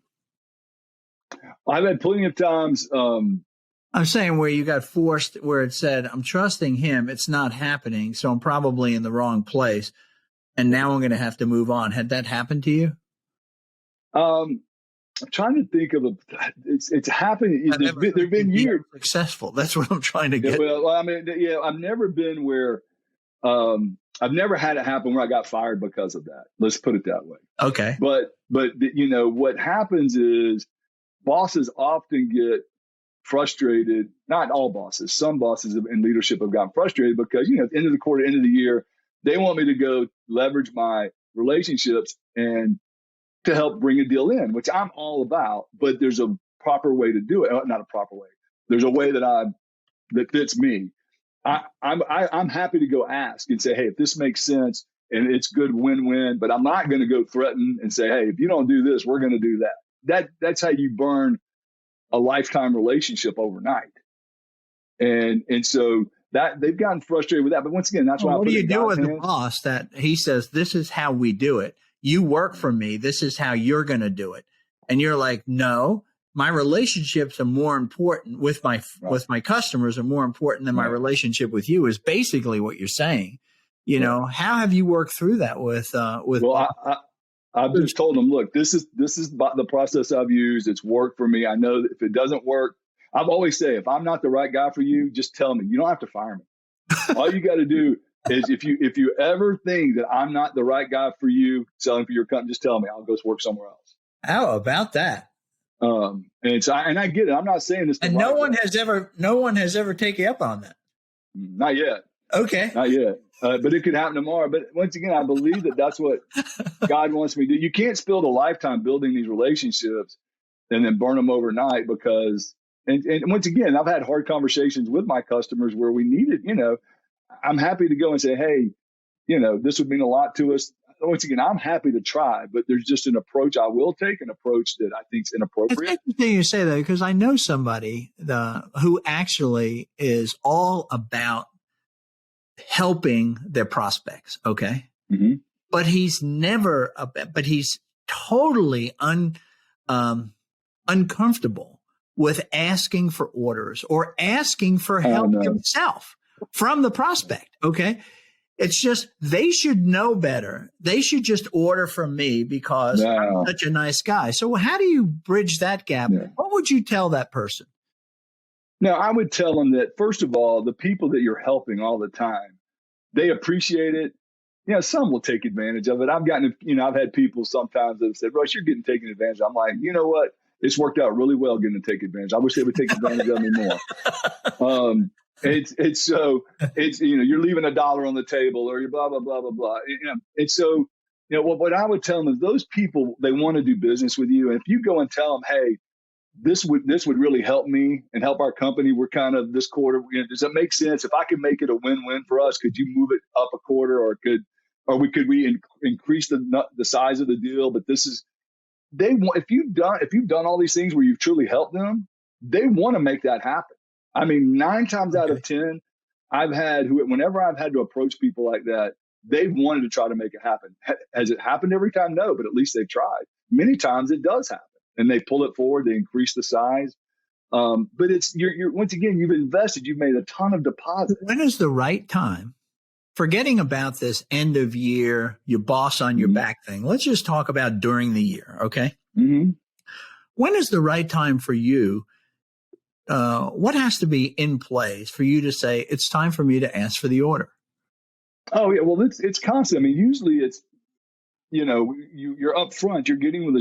I've had plenty of times. I'm saying where you got forced, where it said, I'm trusting Him. It's not happening. So I'm probably in the wrong place. And now I'm going to have to move on. Had that happened to you? I'm trying to think of it's happened. There've been years successful. That's what I'm trying to get. I've never been where, I've never had it happen where I got fired because of that. Let's put it that way. Okay. But what happens is bosses often get frustrated. Not all bosses. Some bosses in leadership have gotten frustrated because, at the end of the quarter, end of the year, they want me to go leverage my relationships and to help bring a deal in, which I'm all about. But there's a proper way to do it. Not a proper way. There's a way that fits me. I'm happy to go ask and say, hey, if this makes sense and it's good win-win, but I'm not going to go threaten and say, hey, if you don't do this, we're going to do that. That's how you burn a lifetime relationship overnight. And so that they've gotten frustrated with that. But once again, that's why. What do you do with the boss that he says, this is how we do it? You work for me. This is how you're going to do it. And you're like, no, my relationships are more important with my customers are more important than my relationship with you, is basically what you're saying. How have you worked through that with? Well, I've just told them, look, this is the process I've used. It's worked for me. I know that if it doesn't work, I've always say, if I'm not the right guy for you, just tell me. You don't have to fire me. All you got to do is if you ever think that I'm not the right guy for you selling for your company, just tell me. I'll go work somewhere else. How about that? And I get it. I'm not saying this. And no one has ever taken you up on that. Not yet. Okay. Not yet. But it could happen tomorrow. But once again, I believe that's what God wants me to do. You can't spend a lifetime building these relationships and then burn them overnight because, and once again, I've had hard conversations with my customers where we needed, I'm happy to go and say, hey, this would mean a lot to us. Once again, I'm happy to try, but there's just an approach I will take, an approach that I think is inappropriate. It's interesting you say that because I know somebody who actually is all about helping their prospects. Okay. Mm-hmm. But he's totally uncomfortable with asking for orders or asking for help himself from the prospect. Okay. It's just, they should know better. They should just order from me because I'm such a nice guy. So how do you bridge that gap? Yeah. What would you tell that person? Now, I would tell them that, first of all, the people that you're helping all the time, they appreciate it. Some will take advantage of it. I've had people sometimes that have said, Russ, you're getting taken advantage of. I'm like, you know what? It's worked out really well getting to take advantage. I wish they would take advantage of me more. You're leaving $1 on the table, or you're blah, blah, blah, blah, blah. And so, what I would tell them is those people, they want to do business with you. And if you go and tell them, hey, this would really help me and help our company. We're kind of this quarter. Does that make sense? If I could make it a win-win for us, could you move it up a quarter, or could we increase the size of the deal? But they want, if you've done all these things where you've truly helped them, they want to make that happen. I mean, 9 times out of 10, whenever I've had to approach people like that, they've wanted to try to make it happen. Has it happened every time? No, but at least they've tried. Many times it does happen, and they pull it forward, they increase the size. But you're once again, you've invested, you've made a ton of deposits. When is the right time? Forgetting about this end of year, your boss on your back thing. Let's just talk about during the year. Okay. Mm-hmm. When is the right time for you? What has to be in place for you to say, it's time for me to ask for the order? Oh yeah. Well, it's constant. I mean, usually it's, you're up front, you're getting with the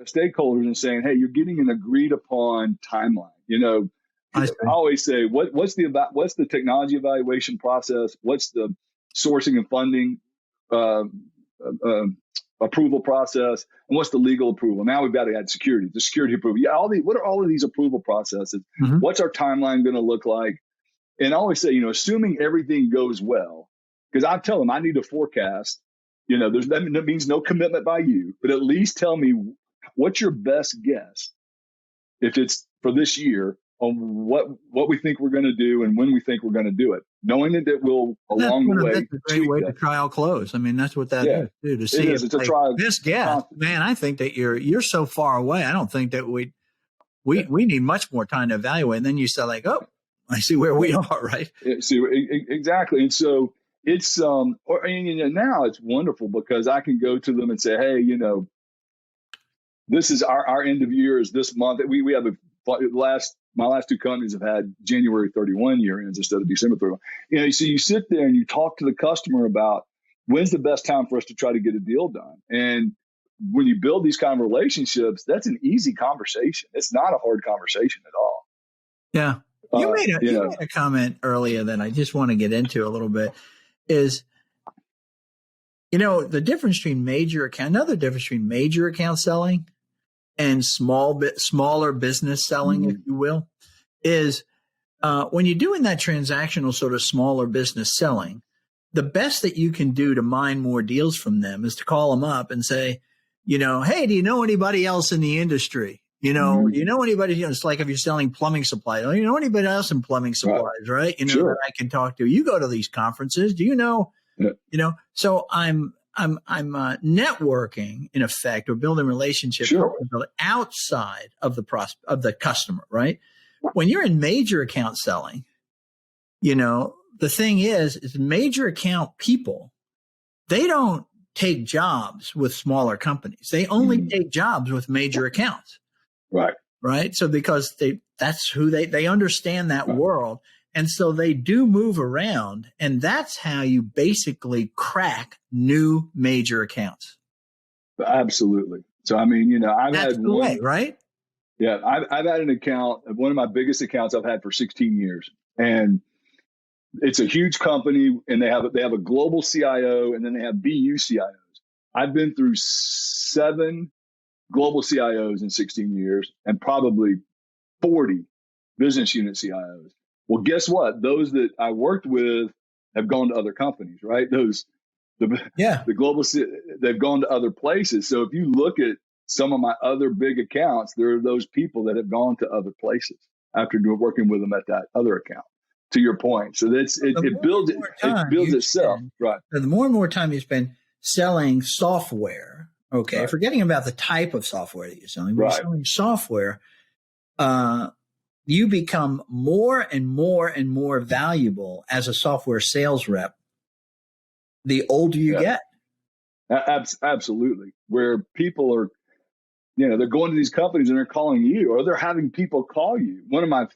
stakeholders and saying, hey, you're getting an agreed upon timeline. I always say, what's the technology evaluation process? What's the sourcing and funding approval process? And what's the legal approval? Now we've got to add the security approval. Yeah, what are all of these approval processes? Mm-hmm. What's our timeline going to look like? And I always say, assuming everything goes well, because I tell them I need a forecast. That means no commitment by you, but at least tell me what's your best guess, if it's for this year, on what we think we're going to do and when we think we're going to do it, knowing that we'll along the way. That's a great way to trial close. I mean, that's what that is, too, to see. It's a trial. This guess, man, I think that you're so far away. I don't think that we need much more time to evaluate. And then you say like, oh, I see where we are, right? See, exactly. And so it's now it's wonderful because I can go to them and say, hey, this is our end of year is this month. We have my last 2 companies have had January 31 year ends instead of December 31. So you sit there and you talk to the customer about when's the best time for us to try to get a deal done. And when you build these kind of relationships, that's an easy conversation. It's not a hard conversation at all. Yeah. You made a comment earlier that I just want to get into a little bit is, the difference between another difference between major account selling and smaller business selling, if you will, is when you're doing that transactional sort of smaller business selling, the best that you can do to mine more deals from them is to call them up and say, hey, do you know anybody else in the industry? Do you know anybody? It's like if you're selling plumbing supplies. Do you know anybody else in plumbing supplies, right? Sure. That I can talk to. You go to these conferences. Do you know? Yeah. So I'm networking in effect, or building relationships outside of the customer, right? When you're in major account selling, the thing is major account people, they don't take jobs with smaller companies. They only take jobs with major accounts. Right. Right. So because that's who they understand that world. And so they do move around, and that's how you basically crack new major accounts. Absolutely. So, I mean, I've that's had the way, right? Yeah. I've had an account, one of my biggest accounts I've had for 16 years, and it's a huge company, and they have a global CIO, and then they have BU CIOs. I've been through 7 global CIOs in 16 years and probably 40 business unit CIOs. Well, guess what? Those that I worked with have gone to other companies, right? The global, they've gone to other places. So if you look at some of my other big accounts, there are those people that have gone to other places after working with them at that other account. To your point, so it builds itself, right? The more and more time you spend selling software, okay, right. Forgetting about the type of software that you're selling, but you're selling software. You become more and more and more valuable as a software sales rep the older you get. Absolutely. Where people are, they're going to these companies and they're calling you, or they're having people call you. One of my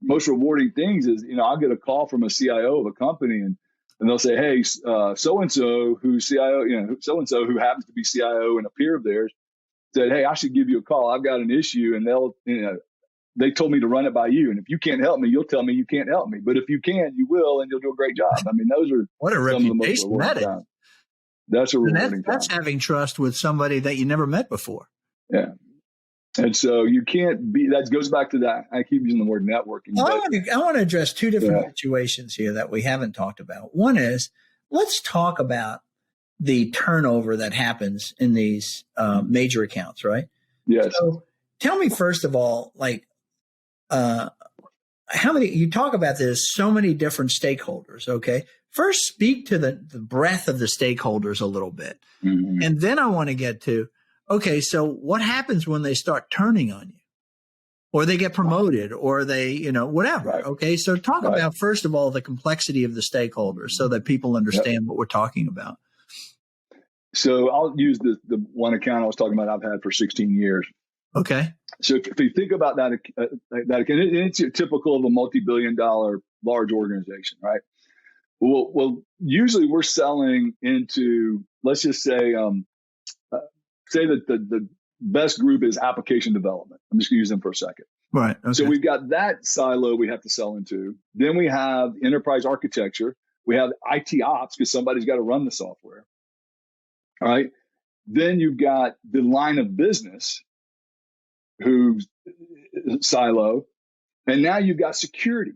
most rewarding things is, I'll get a call from a CIO of a company and they'll say, hey, so-and-so who's CIO, so-and-so who happens to be CIO and a peer of theirs said, hey, I should give you a call. I've got an issue, and they told me to run it by you. And if you can't help me, you'll tell me you can't help me. But if you can, you will, and you'll do a great job. I mean, those are what a reputation that is. That's a rewarding that's having trust with somebody that you never met before. Yeah. And so you can't be, that goes back to that. I keep using the word networking. Well, I want to address two different situations here that we haven't talked about. One is, let's talk about the turnover that happens in these major accounts, right? Yes. So tell me, first of all, how many, you talk about there's so many different stakeholders, okay? First, speak to the breadth of the stakeholders a little bit. Mm-hmm. And then I want to get to, okay, so what happens when they start turning on you, or they get promoted, or they, whatever. Right. Okay. So talk about, first of all, the complexity of the stakeholders so that people understand what we're talking about. So I'll use the one account I was talking about I've had for 16 years. Okay. So if you think about that account, it's typical of a multi-billion-dollar large organization, right? Well, usually we're selling into, let's just say that the best group is application development. I'm just going to use them for a second. Right. Okay. So we've got that silo we have to sell into. Then we have enterprise architecture. We have IT ops because somebody's got to run the software. All right. Then you've got the line of business who's silo. And now you've got security.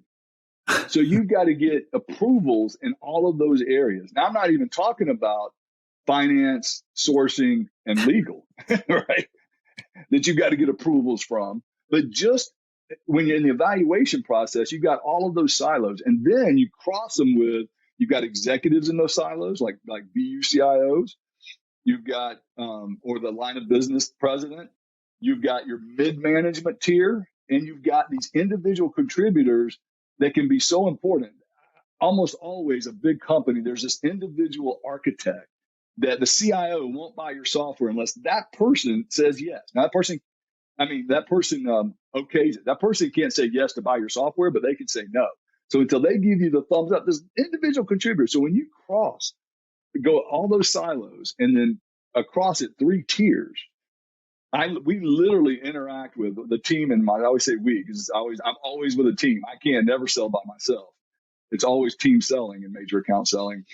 So you've got to get approvals in all of those areas. Now, I'm not even talking about finance, sourcing, and legal, right? That you've got to get approvals from. But just when you're in the evaluation process, you've got all of those silos. And then you cross them with, you've got executives in those silos, like BU CIOs. You've got, or the line of business president. You've got your mid-management tier, and you've got these individual contributors that can be so important. Almost always a big company, there's this individual architect that the CIO won't buy your software unless that person says yes. Now that person okays it. That person can't say yes to buy your software, but they can say no. So until they give you the thumbs up, this individual contributor. So when you go all those silos and then across it 3 tiers, we literally interact with the team, and I always say we, because I'm always with a team. I can't never sell by myself. It's always team selling and major account selling.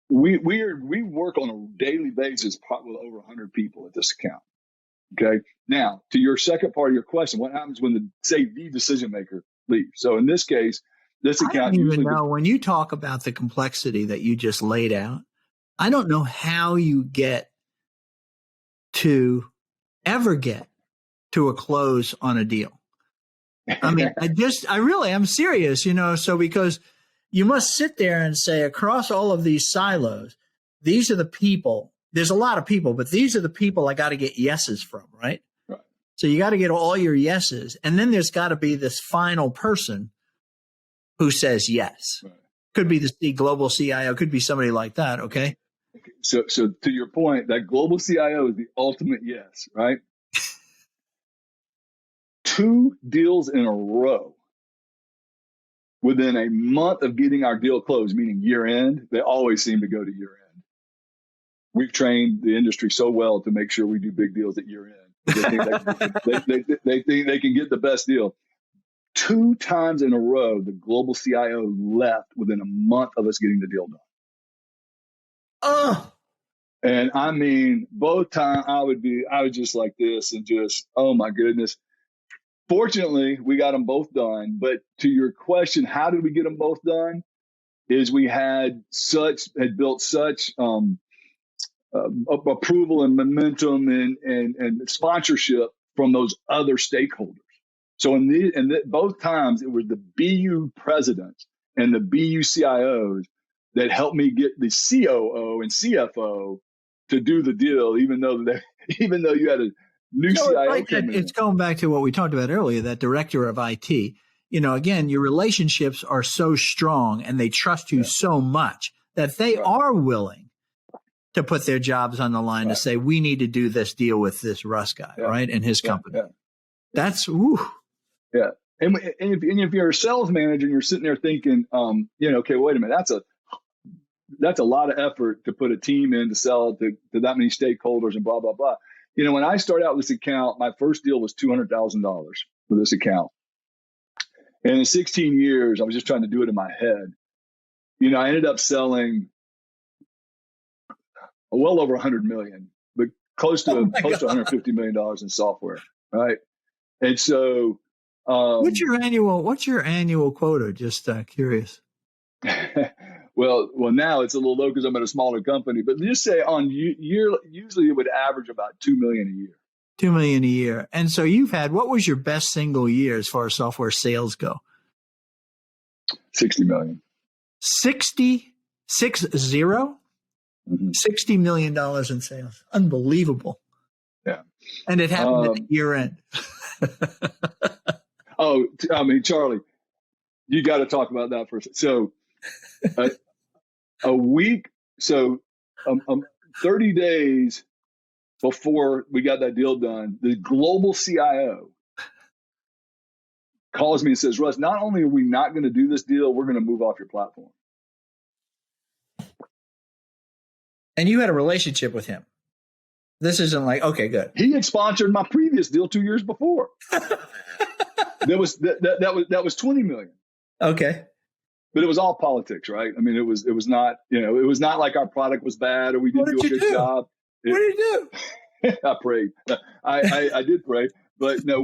We work on a daily basis with over 100 people at this account. Okay. Now, to your second part of your question, what happens when the decision maker leaves? So in this case, this account. I don't even know, when you talk about the complexity that you just laid out, I don't know how you ever get to a close on a deal. I mean, I'm serious, so because you must sit there and say, across all of these silos, these are the people. There's a lot of people, but these are the people I got to get yeses from, right? Right. So you got to get all your yeses. And then there's got to be this final person who says yes. Right. Could be the global CIO, could be somebody like that. Okay. So to your point, that global CIO is the ultimate yes, right? 2 deals in a row within a month of getting our deal closed, meaning year end. They always seem to go to year end. We've trained the industry so well to make sure we do big deals at year end. They think they can get the best deal. 2 times in a row, the global CIO left within a month of us getting the deal done. Oh, and I mean, both times I was just like this and just, oh my goodness. Fortunately, we got them both done. But to your question, how did we get them both done? Is we had built such approval and momentum and sponsorship from those other stakeholders. So both times it was the BU presidents and the BU CIOs that helped me get the COO and CFO to do the deal, even though you had a new CIO coming in. It's going back to what we talked about earlier, that director of IT. Again, your relationships are so strong and they trust you so much that they are willing to put their jobs on the line to say, we need to do this deal with this Russ guy, right? And his company. Yeah. That's, woo. Yeah. And if you're a sales manager and you're sitting there thinking, okay, wait a minute, that's a lot of effort to put a team in to sell to that many stakeholders and blah, blah, blah. When I started out with this account, my first deal was $200,000 for this account. And in 16 years, I was just trying to do it in my head. I ended up selling well over 100 million, but close to $150 million in software. Right. And so, what's your annual quota? Just curious. well, now it's a little low because I'm at a smaller company, but just say usually it would average about 2 million a year. 2 million a year. And so what was your best single year as far as software sales go? 60 million. 60? Mm-hmm. $60 million in sales. Unbelievable. Yeah. And it happened at the year end. Charlie, you got to talk about that for a second. So a week, 30 days before we got that deal done, the global CIO calls me and says, Russ, not only are we not going to do this deal, we're going to move off your platform. And you had a relationship with him. This isn't like, okay, good. He had sponsored my previous deal 2 years before. that was 20 million. Okay. But it was all politics, right? I mean, it was not, it was not like our product was bad or we didn't do a good job. What did you do? I prayed. I did pray, but no,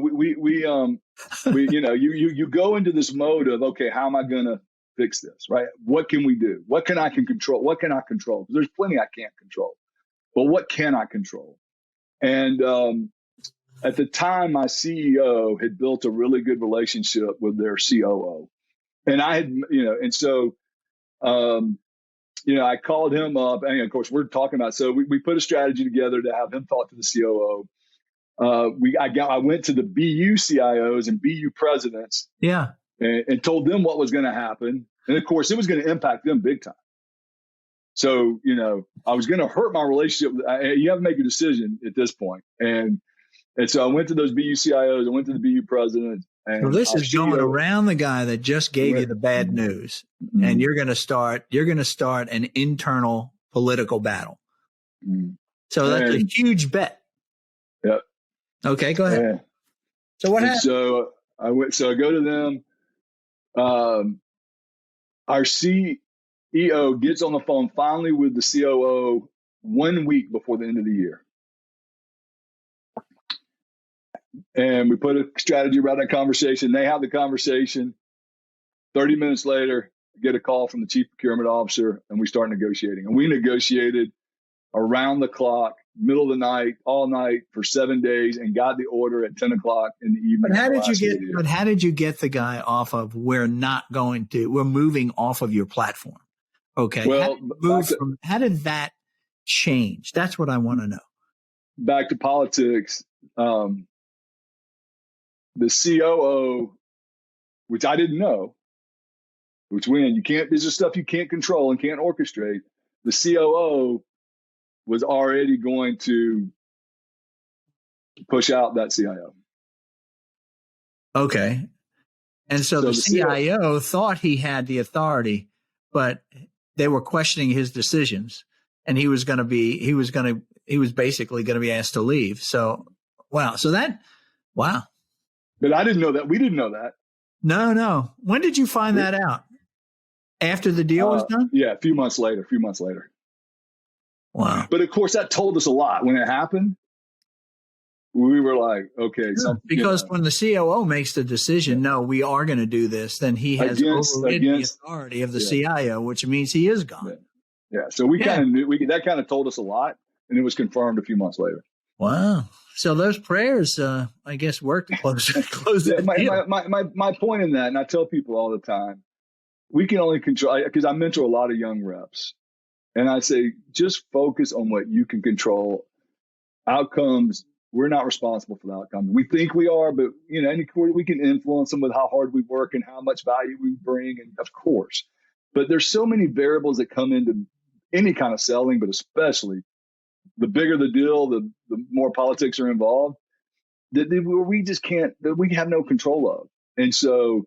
you go into this mode of, okay, how am I going to fix this, right? What can we do? What can I control? What can I control? Because there's plenty I can't control, but what can I control? And at the time, my CEO had built a really good relationship with their COO. And I had, I called him up, and of course we're talking about, so we put a strategy together to have him talk to the COO. I went to the BU CIOs and BU presidents, and told them what was going to happen, and of course it was going to impact them big time. So I was going to hurt my relationship. You have to make a decision at this point, and so I went to those BU CIOs, I went to the BU presidents. So this is going around the guy that just gave you the bad news, and you're going to start an internal political battle. So that's a huge bet. Yep. Okay, go ahead. Yeah. So what happened? So I go to them. Our CEO gets on the phone finally with the COO 1 week before the end of the year. And we put a strategy around that conversation. They have the conversation. 30 minutes later, I get a call from the chief procurement officer, and we start negotiating. And we negotiated around the clock, middle of the night, all night for 7 days, and got the order at 10 o'clock in the evening. But how did you get the guy off of, we're moving off of your platform? Okay. Well, how did that change? That's what I want to know. Back to politics. The COO, which I didn't know, there's just stuff you can't control and can't orchestrate. The COO was already going to push out that CIO. Okay. And so the CIO thought he had the authority, but they were questioning his decisions, and he was basically going to be asked to leave. So, wow. But I didn't know that. We didn't know that. No. When did you find that out? After the deal was done? Yeah, a few months later. Wow. But of course, that told us a lot. When it happened, we were like, okay. Because when the COO makes the decision, no, we are going to do this, then he has overridden the authority of the CIO, which means he is gone. Yeah. So we kind of knew, that kind of told us a lot, and it was confirmed a few months later. Wow. So those prayers, I guess, worked to close that deal. My point in that, and I tell people all the time, we can only control, because I mentor a lot of young reps, and I say, just focus on what you can control. Outcomes, we're not responsible for the outcome. We think we are, but we can influence them with how hard we work and how much value we bring, and of course. But there's so many variables that come into any kind of selling, but especially the bigger the deal, the more politics are involved, that we just can't, that we have no control of. And so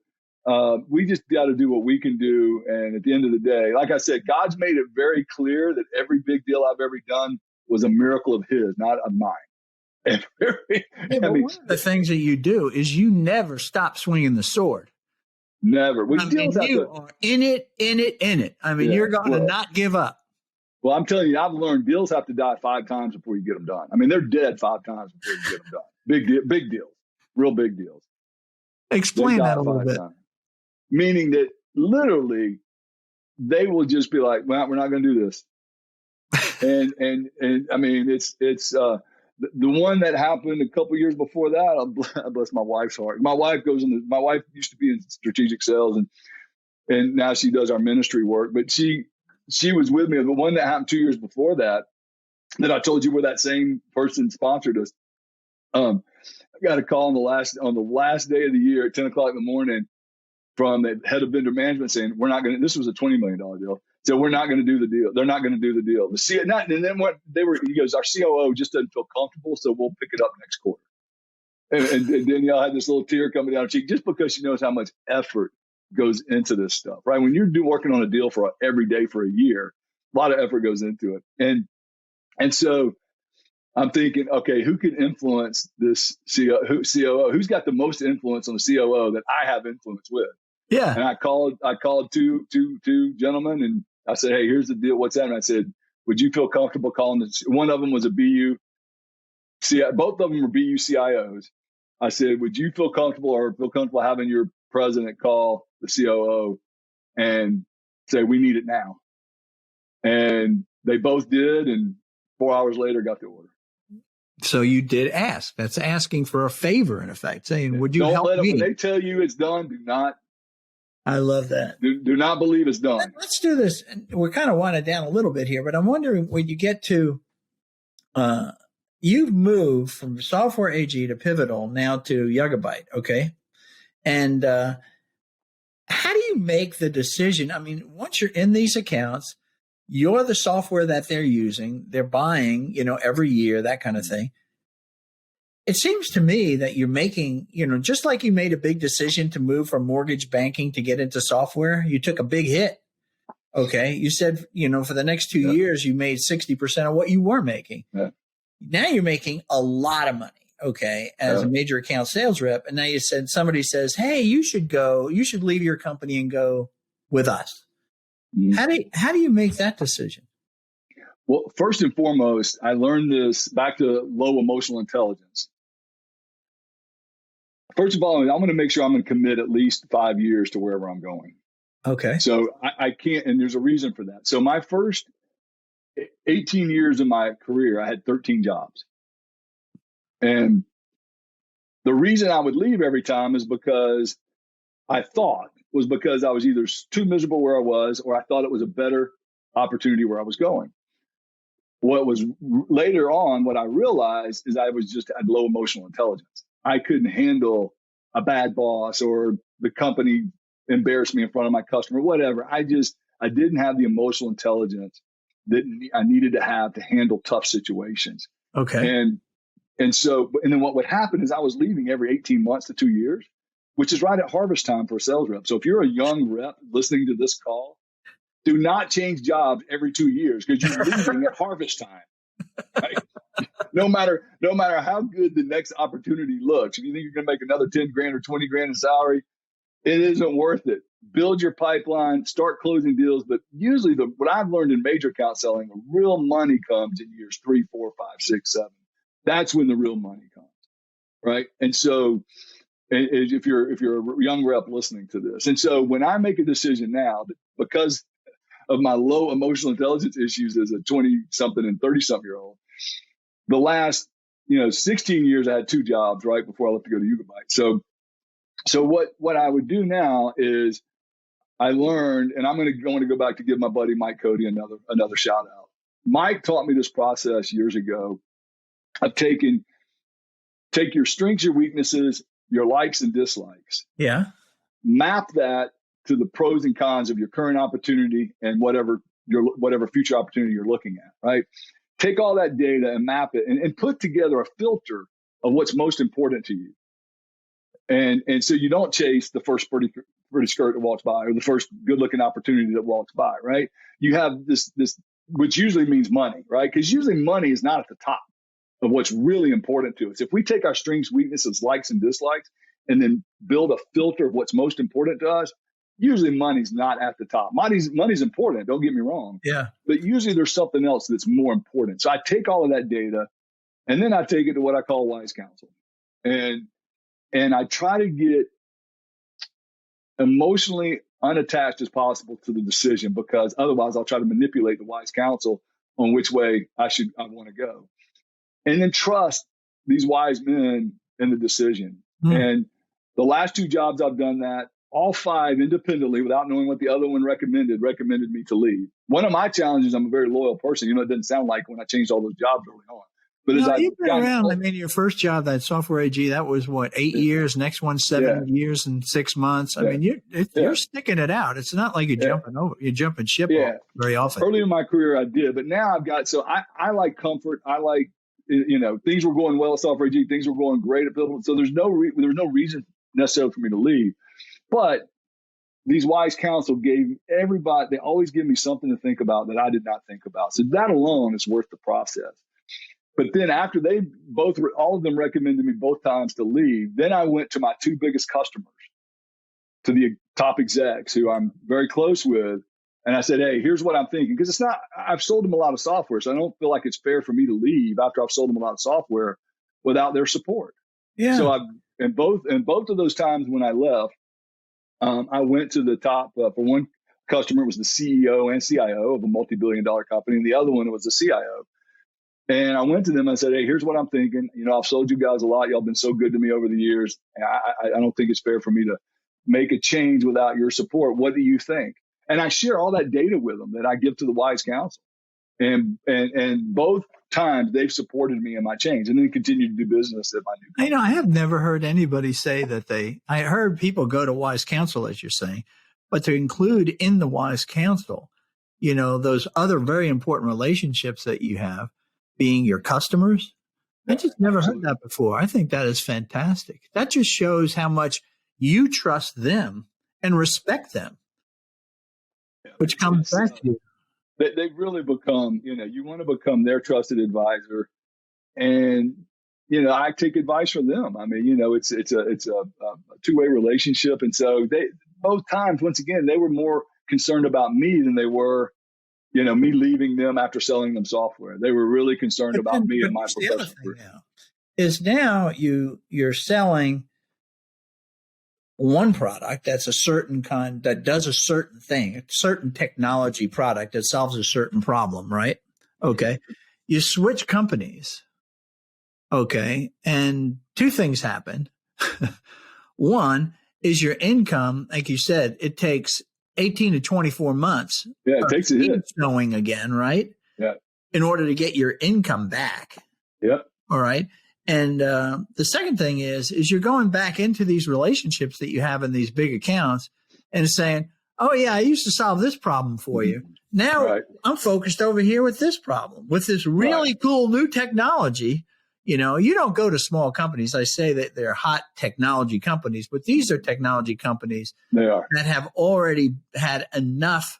we just got to do what we can do. And at the end of the day, like I said, God's made it very clear that every big deal I've ever done was a miracle of his, not of mine. And one of the things that you do is you never stop swinging the sword. Never. Are in it. I mean, you're going to not give up. Well, I'm telling you, I've learned deals have to die 5 times before you get them done. I mean, they're dead 5 times before you get them done. Big deals, real big deals. Explain that a little bit. Meaning that literally they will just be like, well, we're not going to do this. and I mean, it's the one that happened a couple years before that. I bless my wife's heart. My wife used to be in strategic sales and now she does our ministry work, but she was with me. The one that happened 2 years before that I told you where that same person sponsored us. I got a call on the last day of the year at 10 o'clock in the morning from the head of vendor management saying, this was a $20 million deal. So we're not going to do the deal. They're not going to do the deal. He goes, our COO just doesn't feel comfortable. So we'll pick it up next quarter. And Danielle had this little tear coming down her cheek just because she knows how much effort goes into this stuff, right? When you're working on a deal for every day for a year, a lot of effort goes into it. And so I'm thinking, okay, who can influence this COO? Who's got the most influence on the COO that I have influence with? Yeah. And I called two gentlemen and I said, hey, here's the deal. What's that? And I said, would you feel comfortable calling this? One of them was a BU. Both of them were BU CIOs. I said, would you feel comfortable having your president call the COO and say, we need it now? And they both did. And 4 hours later got the order. So you did ask. That's asking for a favor, in effect, saying, would you help me? When they tell you it's done, do not. I love that. Do not believe it's done. Let's do this. We're kind of winding down a little bit here, but I'm wondering when you get to, you've moved from Software AG to Pivotal now to Yugabyte, okay? And how do you make the decision? I mean, once you're in these accounts, you're the software that they're using, they're buying, every year, that kind of thing. It seems to me that you're making, just like you made a big decision to move from mortgage banking to get into software, you took a big hit. Okay. You said, for the next 2 years, you made 60% of what you were making. Yeah. Now you're making a lot of money. Okay. As a major account sales rep. And now somebody says, hey, you should leave your company and go with us. Mm-hmm. How do you make that decision? Well, first and foremost, I learned this back to low emotional intelligence. First of all, I'm going to make sure I'm going to commit at least 5 years to wherever I'm going. Okay. So I can't, and there's a reason for that. So my first 18 years of my career, I had 13 jobs. And the reason I would leave every time is because I was either too miserable where I was, or I thought it was a better opportunity where I was going. What was later on, what I realized is I had low emotional intelligence. I couldn't handle a bad boss or the company embarrassed me in front of my customer, whatever. I didn't have the emotional intelligence that I needed to have to handle tough situations. Okay. And then what would happen is I was leaving every 18 months to 2 years, which is right at harvest time for a sales rep. So if you're a young rep listening to this call, do not change jobs every 2 years because you're leaving at harvest time. Right? No matter how good the next opportunity looks, if you think you're going to make another 10 grand or 20 grand in salary, it isn't worth it. Build your pipeline, start closing deals. But usually what I've learned in major account selling, the real money comes in years 3, 4, 5, 6, 7. That's when the real money comes. Right. And so if you're a young rep listening to this, and so when I make a decision now, because of my low emotional intelligence issues as a 20-something and 30-something year old, the last 16 years I had 2 jobs right before I left to go to Yugabyte. So what I would do now is I learned, and I'm going to go back to give my buddy Mike Cody another shout out. Mike taught me this process years ago of take your strengths, your weaknesses, your likes and dislikes. Yeah. Map that to the pros and cons of your current opportunity and whatever future opportunity you're looking at, right? Take all that data and map it and put together a filter of what's most important to you. And so you don't chase the first pretty skirt that walks by or the first good looking opportunity that walks by, right? You have this, which usually means money, right? Because usually money is not at the top of what's really important to us. If we take our strengths, weaknesses, likes, and dislikes, and then build a filter of what's most important to us, usually money's not at the top. Money's important, don't get me wrong. Yeah. But usually there's something else that's more important. So I take all of that data and then I take it to what I call wise counsel. And I try to get emotionally unattached as possible to the decision, because otherwise I'll try to manipulate the wise counsel on which way I want to go. And then trust these wise men in the decision. And the last 2 jobs I've done that, all 5 independently, without knowing what the other one recommended me to leave. One of my challenges, I'm a very loyal person. It doesn't sound like when I changed all those jobs early on. But no, you've been around. I mean, your first job, that software AG, that was what, 8 years? Next one, 7 years and 6 months. I mean, you're sticking it out. It's not like you're jumping ship very often. Early in my career, I did, but now I've got. So I like comfort. I like, things were going well at software AG. Things were going great at Pivotal. So there's no reason necessarily for me to leave. But these wise counsel gave everybody. They always give me something to think about that I did not think about. So that alone is worth the process. But then after all of them recommended me both times to leave, then I went to my 2 biggest customers, to the top execs who I'm very close with. And I said, hey, here's what I'm thinking. Because I've sold them a lot of software. So I don't feel like it's fair for me to leave after I've sold them a lot of software without their support. Yeah. So in both of those times when I left, I went to the top, for one customer, it was the CEO and CIO of a multi-billion-dollar company. And the other one was the CIO. And I went to them and I said, hey, here's what I'm thinking. I've sold you guys a lot. Y'all been so good to me over the years. I don't think it's fair for me to make a change without your support. What do you think? And I share all that data with them that I give to the wise counsel. And both times they've supported me in my change and then continue to do business at my new company. I have never heard anybody say that I heard people go to wise counsel, as you're saying, but to include in the wise counsel, those other very important relationships that you have, being your customers. I just never heard that before. I think that is fantastic. That just shows how much you trust them and respect them, which comes back to you. They've really become, you want to become their trusted advisor. And, I take advice from them. I mean, it's a 2-way relationship. And so both times, once again, they were more concerned about me than they were, me leaving them after selling them software. They were really concerned about me and my professional career. Now you're selling one product that's a certain kind, that does a certain thing, a certain technology product that solves a certain problem, right? Okay. You switch companies. Okay. And 2 things happen. One is your income, like you said, it takes 18 to 24 months. Yeah, it takes a hit. Snowing again, right? Yeah. In order to get your income back. Yep. All right. And the second thing is you're going back into these relationships that you have in these big accounts and saying, oh, yeah, I used to solve this problem for you. Now I'm focused over here with this problem, with this really cool new technology. You don't go to small companies. I say that they're hot technology companies, but these are technology companies that have already had enough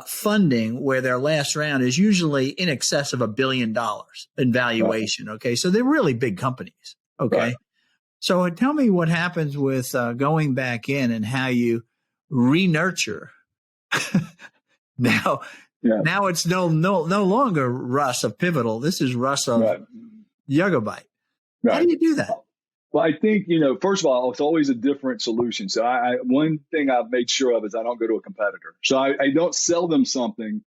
funding where their last round is usually in excess of $1 billion in valuation. Okay. So they're really big companies. Okay. Right. So tell me what happens with going back in and how you re-nurture. Now it's no longer Russ of Pivotal. This is Russ of Yugabyte. How do you do that? Well, I think, first of all, it's always a different solution. So one thing I've made sure of is I don't go to a competitor. So I don't sell them something,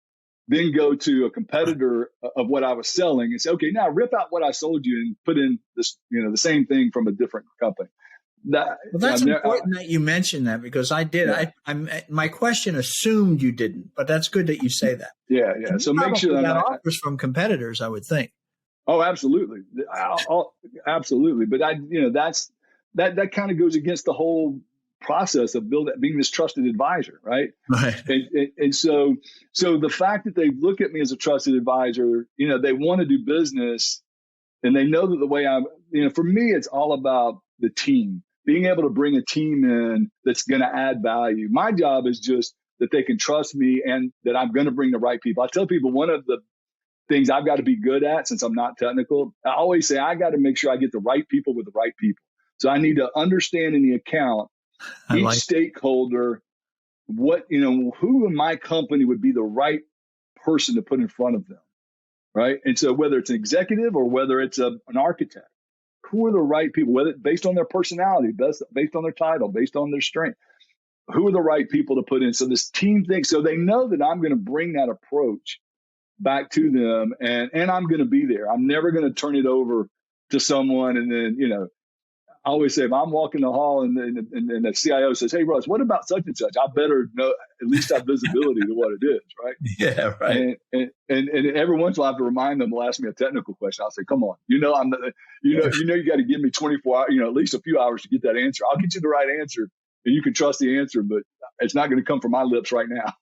then go to a competitor of what I was selling and say, okay, now rip out what I sold you and put in this, the same thing from a different company. That's important that you mentioned that, because I did. Yeah. My question assumed you didn't, but that's good that you say that. Yeah. And so make sure that offers from competitors, I would think. Oh, absolutely. Absolutely. But that kind of goes against the whole process of being this trusted advisor. Right. Right. And so the fact that they look at me as a trusted advisor, they want to do business, and they know that the way for me, it's all about the team. being able to bring a team in that's going to add value. My job is just that they can trust me and that I'm going to bring the right people. I tell people one of the things I've got to be good at, since I'm not technical, I always say I got to make sure I get the right people with the right people. So I need to understand in the account each stakeholder, who in my company would be the right person to put in front of them, right? And so whether it's an executive or whether it's an architect, who are the right people, whether based on their personality, based on their title, based on their strength, who are the right people to put in? So this team thing, so they know that I'm going to bring that approach back to them, and I'm going to be there. I'm never going to turn it over to someone. And then, I always say, if I'm walking the hall and the CIO says, "Hey, Russ, what about such and such?" I better know, at least have visibility to what it is, right? Yeah, right. And every once in a while I have to remind them, they'll ask me a technical question. I'll say, "Come on, you got to give me 24 hours, at least a few hours to get that answer. I'll get you the right answer, and you can trust the answer, but it's not going to come from my lips right now."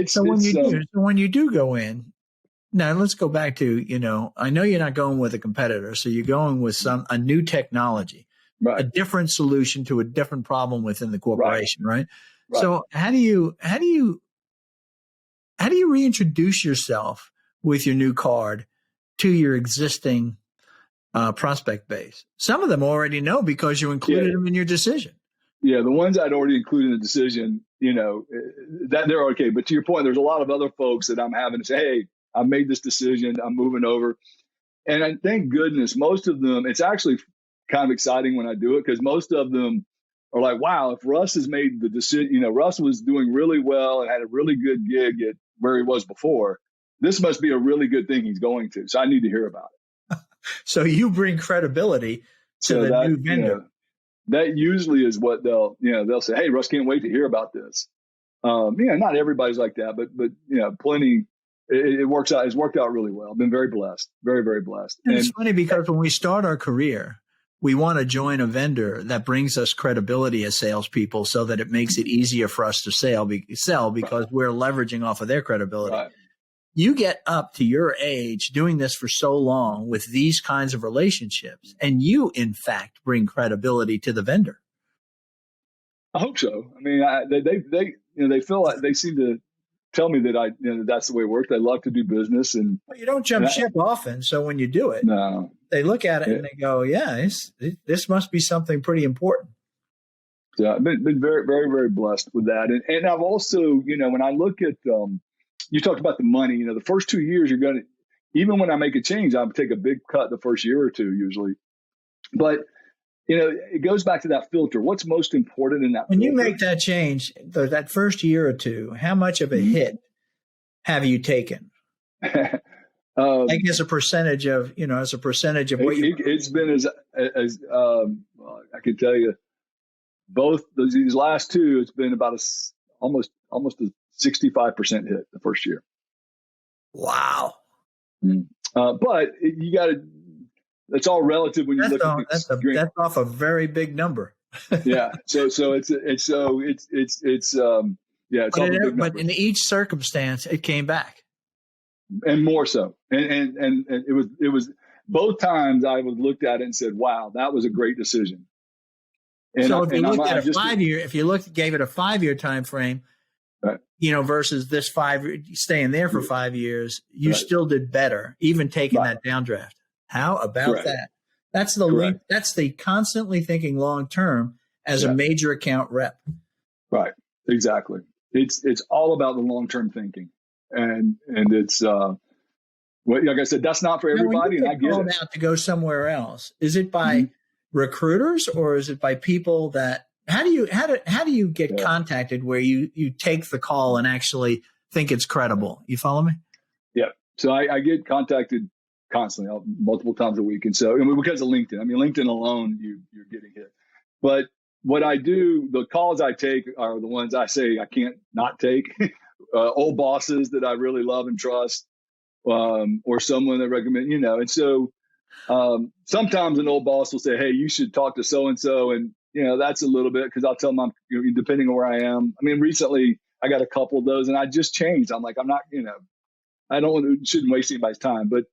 So when you do go in, now let's go back to, I know you're not going with a competitor, so you're going with a new technology, right, a different solution to a different problem within the corporation, right? Right. So how do you reintroduce yourself with your new card to your existing prospect base? Some of them already know because you included them in your decision. Yeah, the ones I'd already included in the decision, that they're okay. But to your point, there's a lot of other folks that I'm having to say, "Hey, I made this decision. I'm moving over." And thank goodness, most of them, it's actually kind of exciting when I do it, because most of them are like, "Wow, if Russ has made the decision, Russ was doing really well and had a really good gig at where he was before. This must be a really good thing he's going to. So I need to hear about it." So you bring credibility to the new vendor. That usually is what they'll say, "Hey, Russ, can't wait to hear about this." Not everybody's like that, but plenty. It works out. It's worked out really well. I've been very blessed, very, very blessed. And it's funny because when we start our career, we want to join a vendor that brings us credibility as salespeople, so that it makes it easier for us to sell because we're leveraging off of their credibility. Right. You get up to your age doing this for so long with these kinds of relationships, and you, in fact, bring credibility to the vendor. I hope so. I mean, they feel like they seem to tell me that that's the way it works. They love to do business, and you don't jump ship often. So when you do it, no, they look at it and they go, "Yeah, this must be something pretty important." So I've been very, very, very blessed with that. And I've also, when I look at, you talked about the money, the first 2 years, even when I make a change, I'll take a big cut the first year or two usually. But, it goes back to that filter. What's most important in that when filter? You make that change, that first year or two, how much of a hit have you taken? Like as a percentage of what you. It's been as I can tell you, both these last two, it's been about almost a 65% hit the first year. Wow. But you got to. It's all relative when you look at that's off a very big number. Yeah. So it's but in each circumstance, it came back, and more so. And it was both times I was looked at it and said, "Wow, that was a great decision." And so if you looked at a 5 year, if you gave it a 5 year time frame, right, versus this staying there for 5 years, you still did better, even taking that downdraft. How about that? That's the constantly thinking long term as a major account rep. Right. Exactly. It's all about the long term thinking, and it's like I said, that's not for everybody, and I get it. Out to go somewhere else. Is it by recruiters, or is it by people that? How do you get contacted where you take the call and actually think it's credible? You follow me? Yeah. So I get contacted constantly, multiple times a week. And so, because of LinkedIn, LinkedIn alone, you're getting hit. But what I do, the calls I take are the ones I say I can't not take. Old bosses that I really love and trust, or someone that recommend, And so sometimes an old boss will say, "Hey, you should talk to so-and-so." And, that's a little bit, because I'll tell them depending on where I am. Recently I got a couple of those, and I just changed. I'm like, I'm not, I shouldn't waste anybody's time. But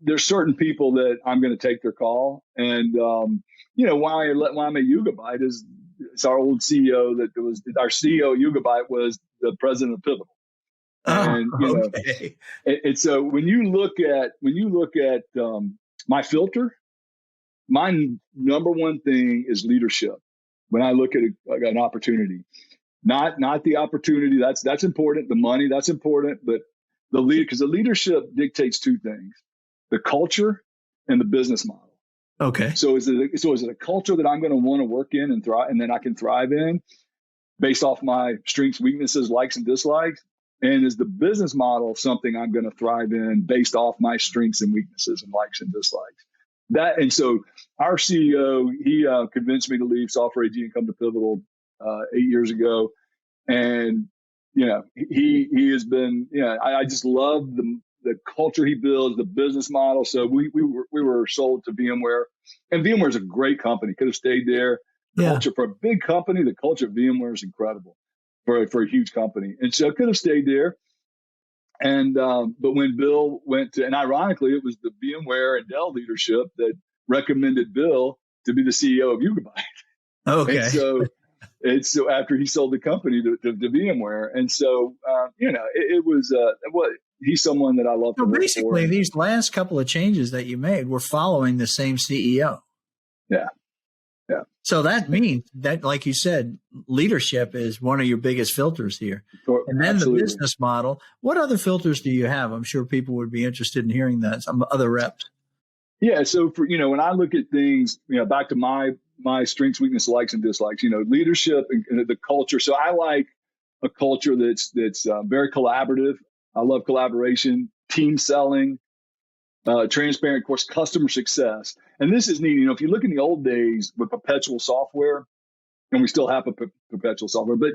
there's certain people that I'm going to take their call. And, why I'm at Yugabyte is it's our old CEO that was our CEO at Yugabyte was the president of Pivotal. And, okay. And so when you look at my filter, my number one thing is leadership. When I look at an opportunity, not the opportunity, that's important. The money, that's important, but because the leadership dictates two things: the culture and the business model. Okay. So is it a culture that I'm going to want to work in and thrive, and then I can thrive in based off my strengths, weaknesses, likes, and dislikes? And is the business model something I'm going to thrive in based off my strengths and weaknesses and likes and dislikes? And so our CEO, he convinced me to leave Software AG and come to Pivotal 8 years ago. And, he has been, I just love the culture he builds, the business model. So we were sold to VMware, and VMware is a great company. Could have stayed there. Culture for a big company, the culture of VMware is incredible for a huge company. And so could have stayed there. And, but when Bill went to, and ironically, it was the VMware and Dell leadership that recommended Bill to be the CEO of Yugabyte. Okay. And so after he sold the company to VMware. And so, it was, he's someone that I love to work for. Basically, these last couple of changes that you made were following the same CEO. Yeah. Yeah. So that means that, like you said, leadership is one of your biggest filters here. And then the business model. What other filters do you have? I'm sure people would be interested in hearing that. Some other reps. Yeah. So for, when I look at things, back to my strengths, weakness, likes, and dislikes, leadership and the culture. So I like a culture that's very collaborative. I love collaboration, team selling, transparent, of course, customer success. And this is neat. If you look in the old days with perpetual software, and we still have perpetual software, but,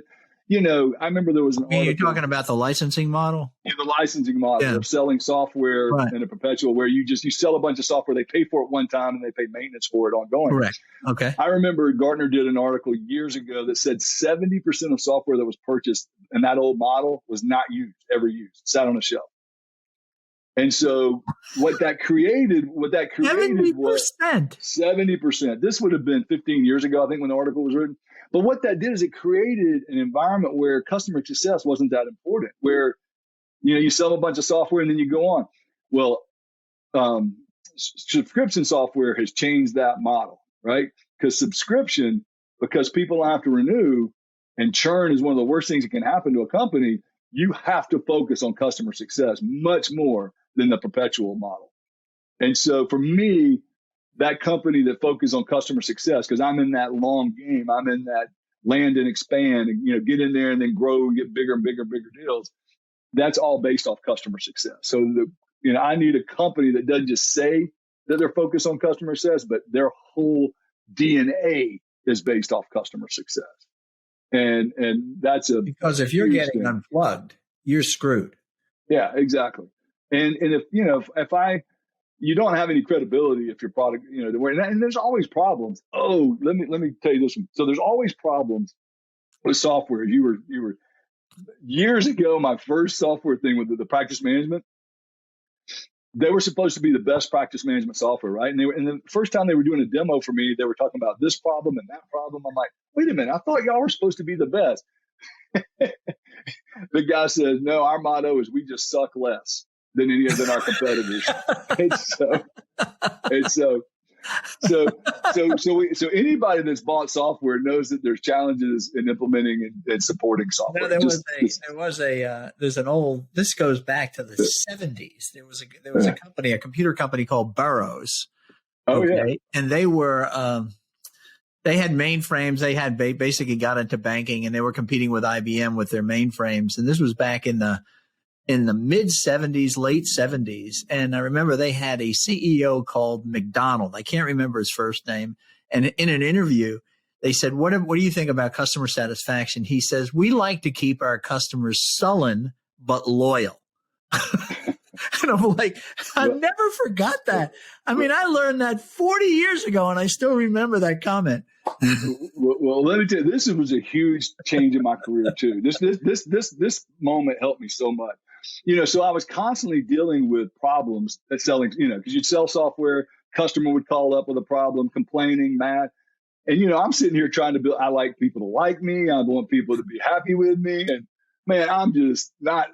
I remember there was an article. You're talking about the licensing model? Yeah, the licensing model of selling software in a perpetual, where you sell a bunch of software, they pay for it one time and they pay maintenance for it ongoing. Correct. Okay. I remember Gartner did an article years ago that said 70% of software that was purchased in that old model was not ever used, sat on a shelf. And so what that created 70%. Was 70%. This would have been 15 years ago, I think, when the article was written. But what that did is it created an environment where customer success wasn't that important, where, you sell a bunch of software and then you go on. Well, subscription software has changed that model, right? Because people have to renew, and churn is one of the worst things that can happen to a company. You have to focus on customer success much more than the perpetual model. And so for me, that company that focuses on customer success, because I'm in that long game, I'm in that land and expand and, get in there and then grow and get bigger and bigger and bigger deals. That's all based off customer success. So I need a company that doesn't just say that they're focused on customer success, but their whole DNA is based off customer success. And that's because if you're getting unplugged, you're screwed. Yeah, exactly. And if you don't have any credibility if your product, and there's always problems. Oh, let me tell you this one. So there's always problems with software. You were years ago, my first software thing with the practice management, they were supposed to be the best practice management software, right? And the first time they were doing a demo for me, they were talking about this problem and that problem. I'm like, wait a minute, I thought y'all were supposed to be the best. The guy says, no, our motto is we just suck less than our competitors. So anybody that's bought software knows that there's challenges in implementing and supporting software. This goes back to the 70s. There was a company, a computer company called Burroughs. Yeah. And they were, they had mainframes. They had basically got into banking, and they were competing with IBM with their mainframes. And this was back in the mid 70s, late 70s. And I remember they had a CEO called McDonald. I can't remember his first name. And in an interview, they said, what do you think about customer satisfaction? He says, we like to keep our customers sullen, but loyal. And I'm like, I never forgot that. I mean, I learned that 40 years ago, and I still remember that comment. Well, let me tell you, this was a huge change in my career too. This moment helped me so much. So I was constantly dealing with problems at selling, because you'd sell software, customer would call up with a problem, complaining, mad. And, I'm sitting here trying to build, I like people to like me. I want people to be happy with me. And man, I'm just not,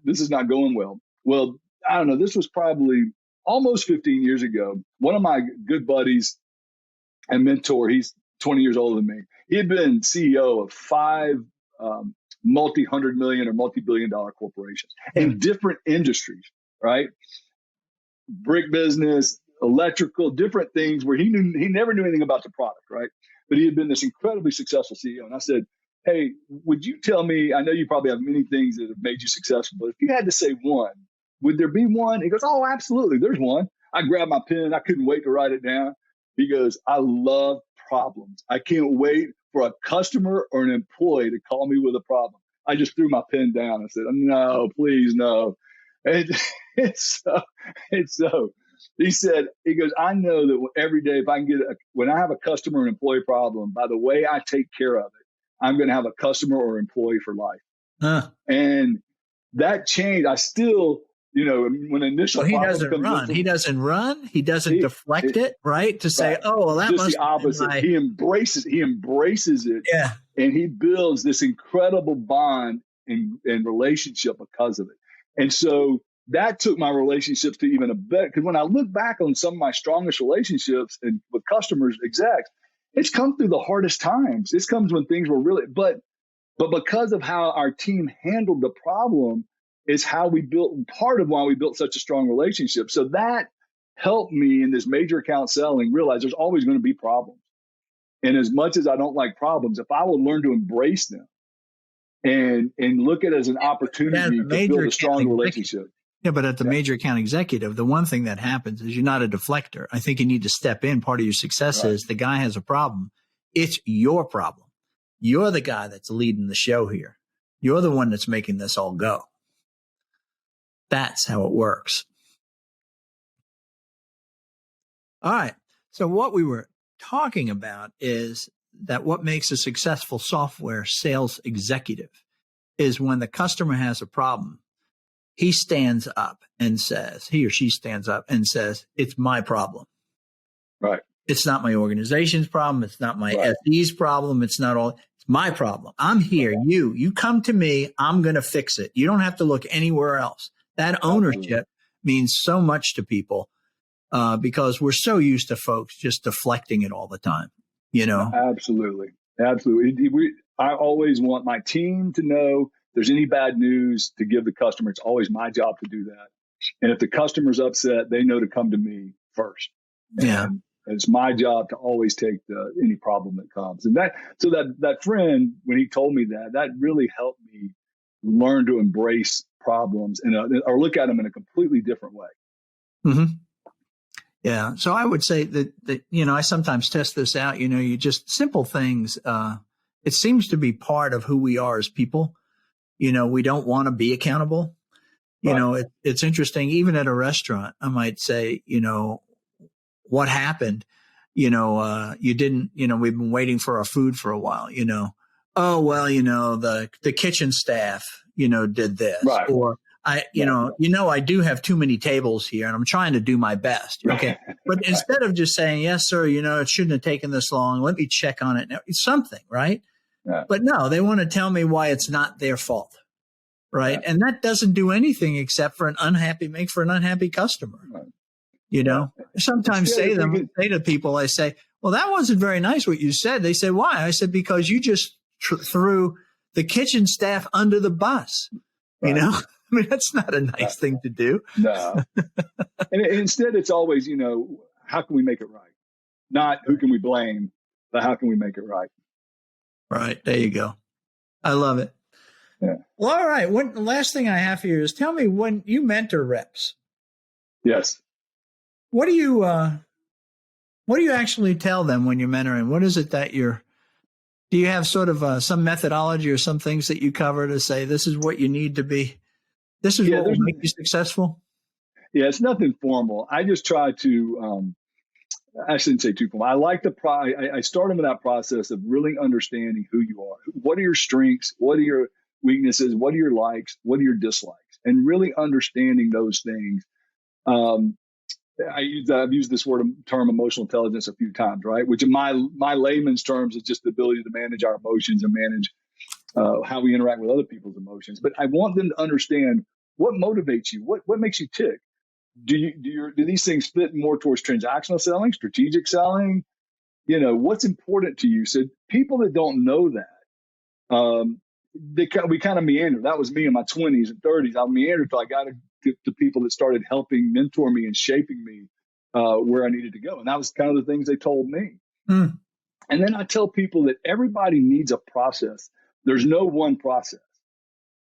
this is not going well. Well, I don't know. This was probably almost 15 years ago. One of my good buddies and mentor, he's 20 years older than me. He had been CEO of 5 multi-hundred million or multi-billion-dollar corporations in different industries, right? Brick business, electrical, different things where he never knew anything about the product, right? But he had been this incredibly successful CEO. And I said, hey, would you tell me, I know you probably have many things that have made you successful, but if you had to say one, would there be one? He goes, oh, absolutely. There's one. I grabbed my pen. I couldn't wait to write it down. He goes, I love problems. I can't wait for a customer or an employee to call me with a problem. I just threw my pen down and said, no, please, no. And so he said, he goes, I know that every day, if I can when I have a customer or an employee problem, by the way I take care of it, I'm going to have a customer or employee for life. And that changed. I still, when initial he doesn't run. He doesn't deflect it, right? To say, oh, well, that must be the opposite. He embraces it. Yeah. And he builds this incredible bond and relationship because of it. And so that took my relationships to even a better, because when I look back on some of my strongest relationships and with customers, execs, it's come through the hardest times. This comes when things were really, but because of how our team handled the problem is how we built, part of why we built such a strong relationship. So that helped me in this major account selling realize there's always going to be problems. And as much as I don't like problems, if I will learn to embrace them and look at it as an opportunity to build a strong relationship. Yeah, but at the major account executive, the one thing that happens is you're not a deflector. I think you need to step in. Part of your success is the guy has a problem. It's your problem. You're the guy that's leading the show here. You're the one that's making this all go. That's how it works. All right. So what we were talking about is that what makes a successful software sales executive is when the customer has a problem, he stands up and says, he or she stands up and says, it's my problem. Right. It's not my organization's problem. It's not my SE's problem. It's my problem. I'm here. You come to me. I'm going to fix it. You don't have to look anywhere else. That ownership means so much to people because we're so used to folks just deflecting it all the time, Absolutely. I always want my team to know if there's any bad news to give the customer. It's always my job to do that. And if the customer's upset, they know to come to me first. Yeah. And it's my job to always take any problem that comes. And that friend, when he told me that really helped me learn to embrace problems or look at them in a completely different way. Mm-hmm. Yeah. So I would say that, I sometimes test this out, you just simple things. It seems to be part of who we are as people. We don't want to be accountable. It's interesting. Even at a restaurant, I might say, what happened? You didn't, we've been waiting for our food for a while, oh, well, the kitchen staff, did this, or I do have too many tables here and I'm trying to do my best. Okay. But instead of just saying, yes, sir, it shouldn't have taken this long. Let me check on it now. It's something, right? Yeah. But no, they want to tell me why it's not their fault. Right. Yeah. And that doesn't do anything except for make for an unhappy customer. Right. Sometimes say to people, I say, well, that wasn't very nice what you said. They say, why? I said, because you just threw the kitchen staff under the bus. Right. I mean, that's not a nice thing to do. No. And instead, it's always, how can we make it right? Not who can we blame, but how can we make it right? Right. There you go. I love it. Yeah. Well, all right. The last thing I have here is tell me when you mentor reps. Yes. What do you actually tell them when you're mentoring? What is it that do you have sort of some methodology or some things that you cover to say, this is what you need to be, this is what will make you successful? Yeah, it's nothing formal. I just try to, I shouldn't say too formal. I like I start them in that process of really understanding who you are. What are your strengths? What are your weaknesses? What are your likes? What are your dislikes? And really understanding those things. I've used this term emotional intelligence a few times, right? Which in my layman's terms is just the ability to manage our emotions and manage how we interact with other people's emotions. But I want them to understand what motivates you, what makes you tick. Do these things fit more towards transactional selling, strategic selling? What's important to you? So people that don't know that, we kind of meander. That was me in my 20s and 30s. I meandered till I got to people that started helping mentor me and shaping me where I needed to go. And that was kind of the things they told me. And then I tell people that everybody needs a process. There's no one process.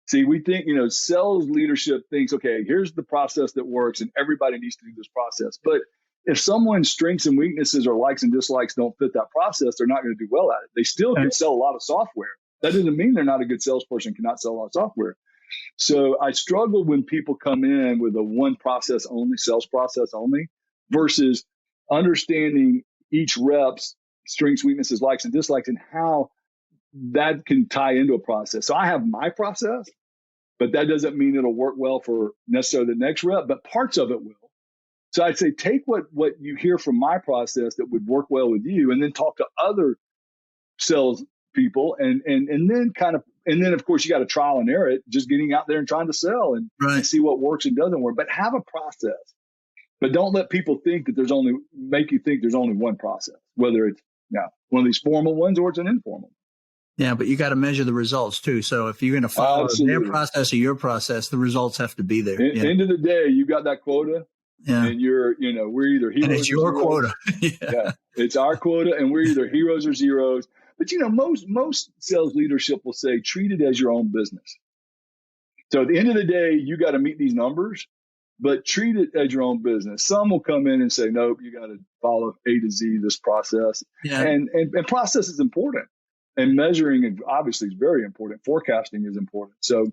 See, we think, sales leadership thinks, okay, here's the process that works and everybody needs to do this process. But if someone's strengths and weaknesses or likes and dislikes don't fit that process, they're not going to do well at it. They still can sell a lot of software. That doesn't mean they're not a good salesperson, cannot sell a lot of software. So I struggle when people come in with a one process only, sales process only, versus understanding each rep's strengths, weaknesses, likes, and dislikes, and how that can tie into a process. So I have my process, but that doesn't mean it'll work well for necessarily the next rep, but parts of it will. So I'd say take what you hear from my process that would work well with you, and then talk to other sales people, and then of course you got to trial and error it, just getting out there and trying to sell and see what works and doesn't work. But have a process. But don't let people think that make you think there's only one process, whether it's one of these formal ones or it's an informal. Yeah, but you got to measure the results too. So if you're going to follow their process or your process, the results have to be there. End of the day, you got that quota. Yeah. And we're either heroes. And it's your quota. Yeah. It's our quota, and we're either heroes or zeros. But most sales leadership will say, treat it as your own business. So at the end of the day, you got to meet these numbers, but treat it as your own business. Some will come in and say, nope, you got to follow A to Z this process. Yeah. And process is important. And measuring, obviously, is very important. Forecasting is important. So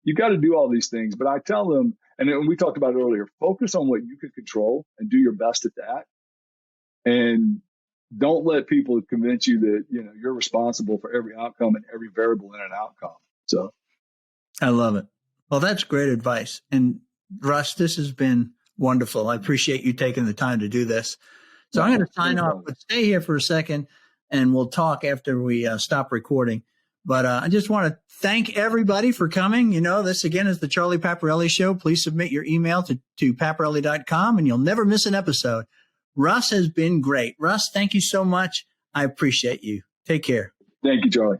you've got to do all these things. But I tell them, and we talked about it earlier, focus on what you can control and do your best at that. And don't let people convince you that you're responsible for every outcome and every variable in an outcome. So I love it. Well, that's great advice. And Russ, this has been wonderful. I appreciate you taking the time to do this. So I'm going to sign off, but stay here for a second and we'll talk after we stop recording. But I just want to thank everybody for coming. This again is the Charlie Paparelli Show. Please submit your email to paparelli.com and you'll never miss an episode. Russ has been great. Russ, thank you so much. I appreciate you. Take care. Thank you, Charlie.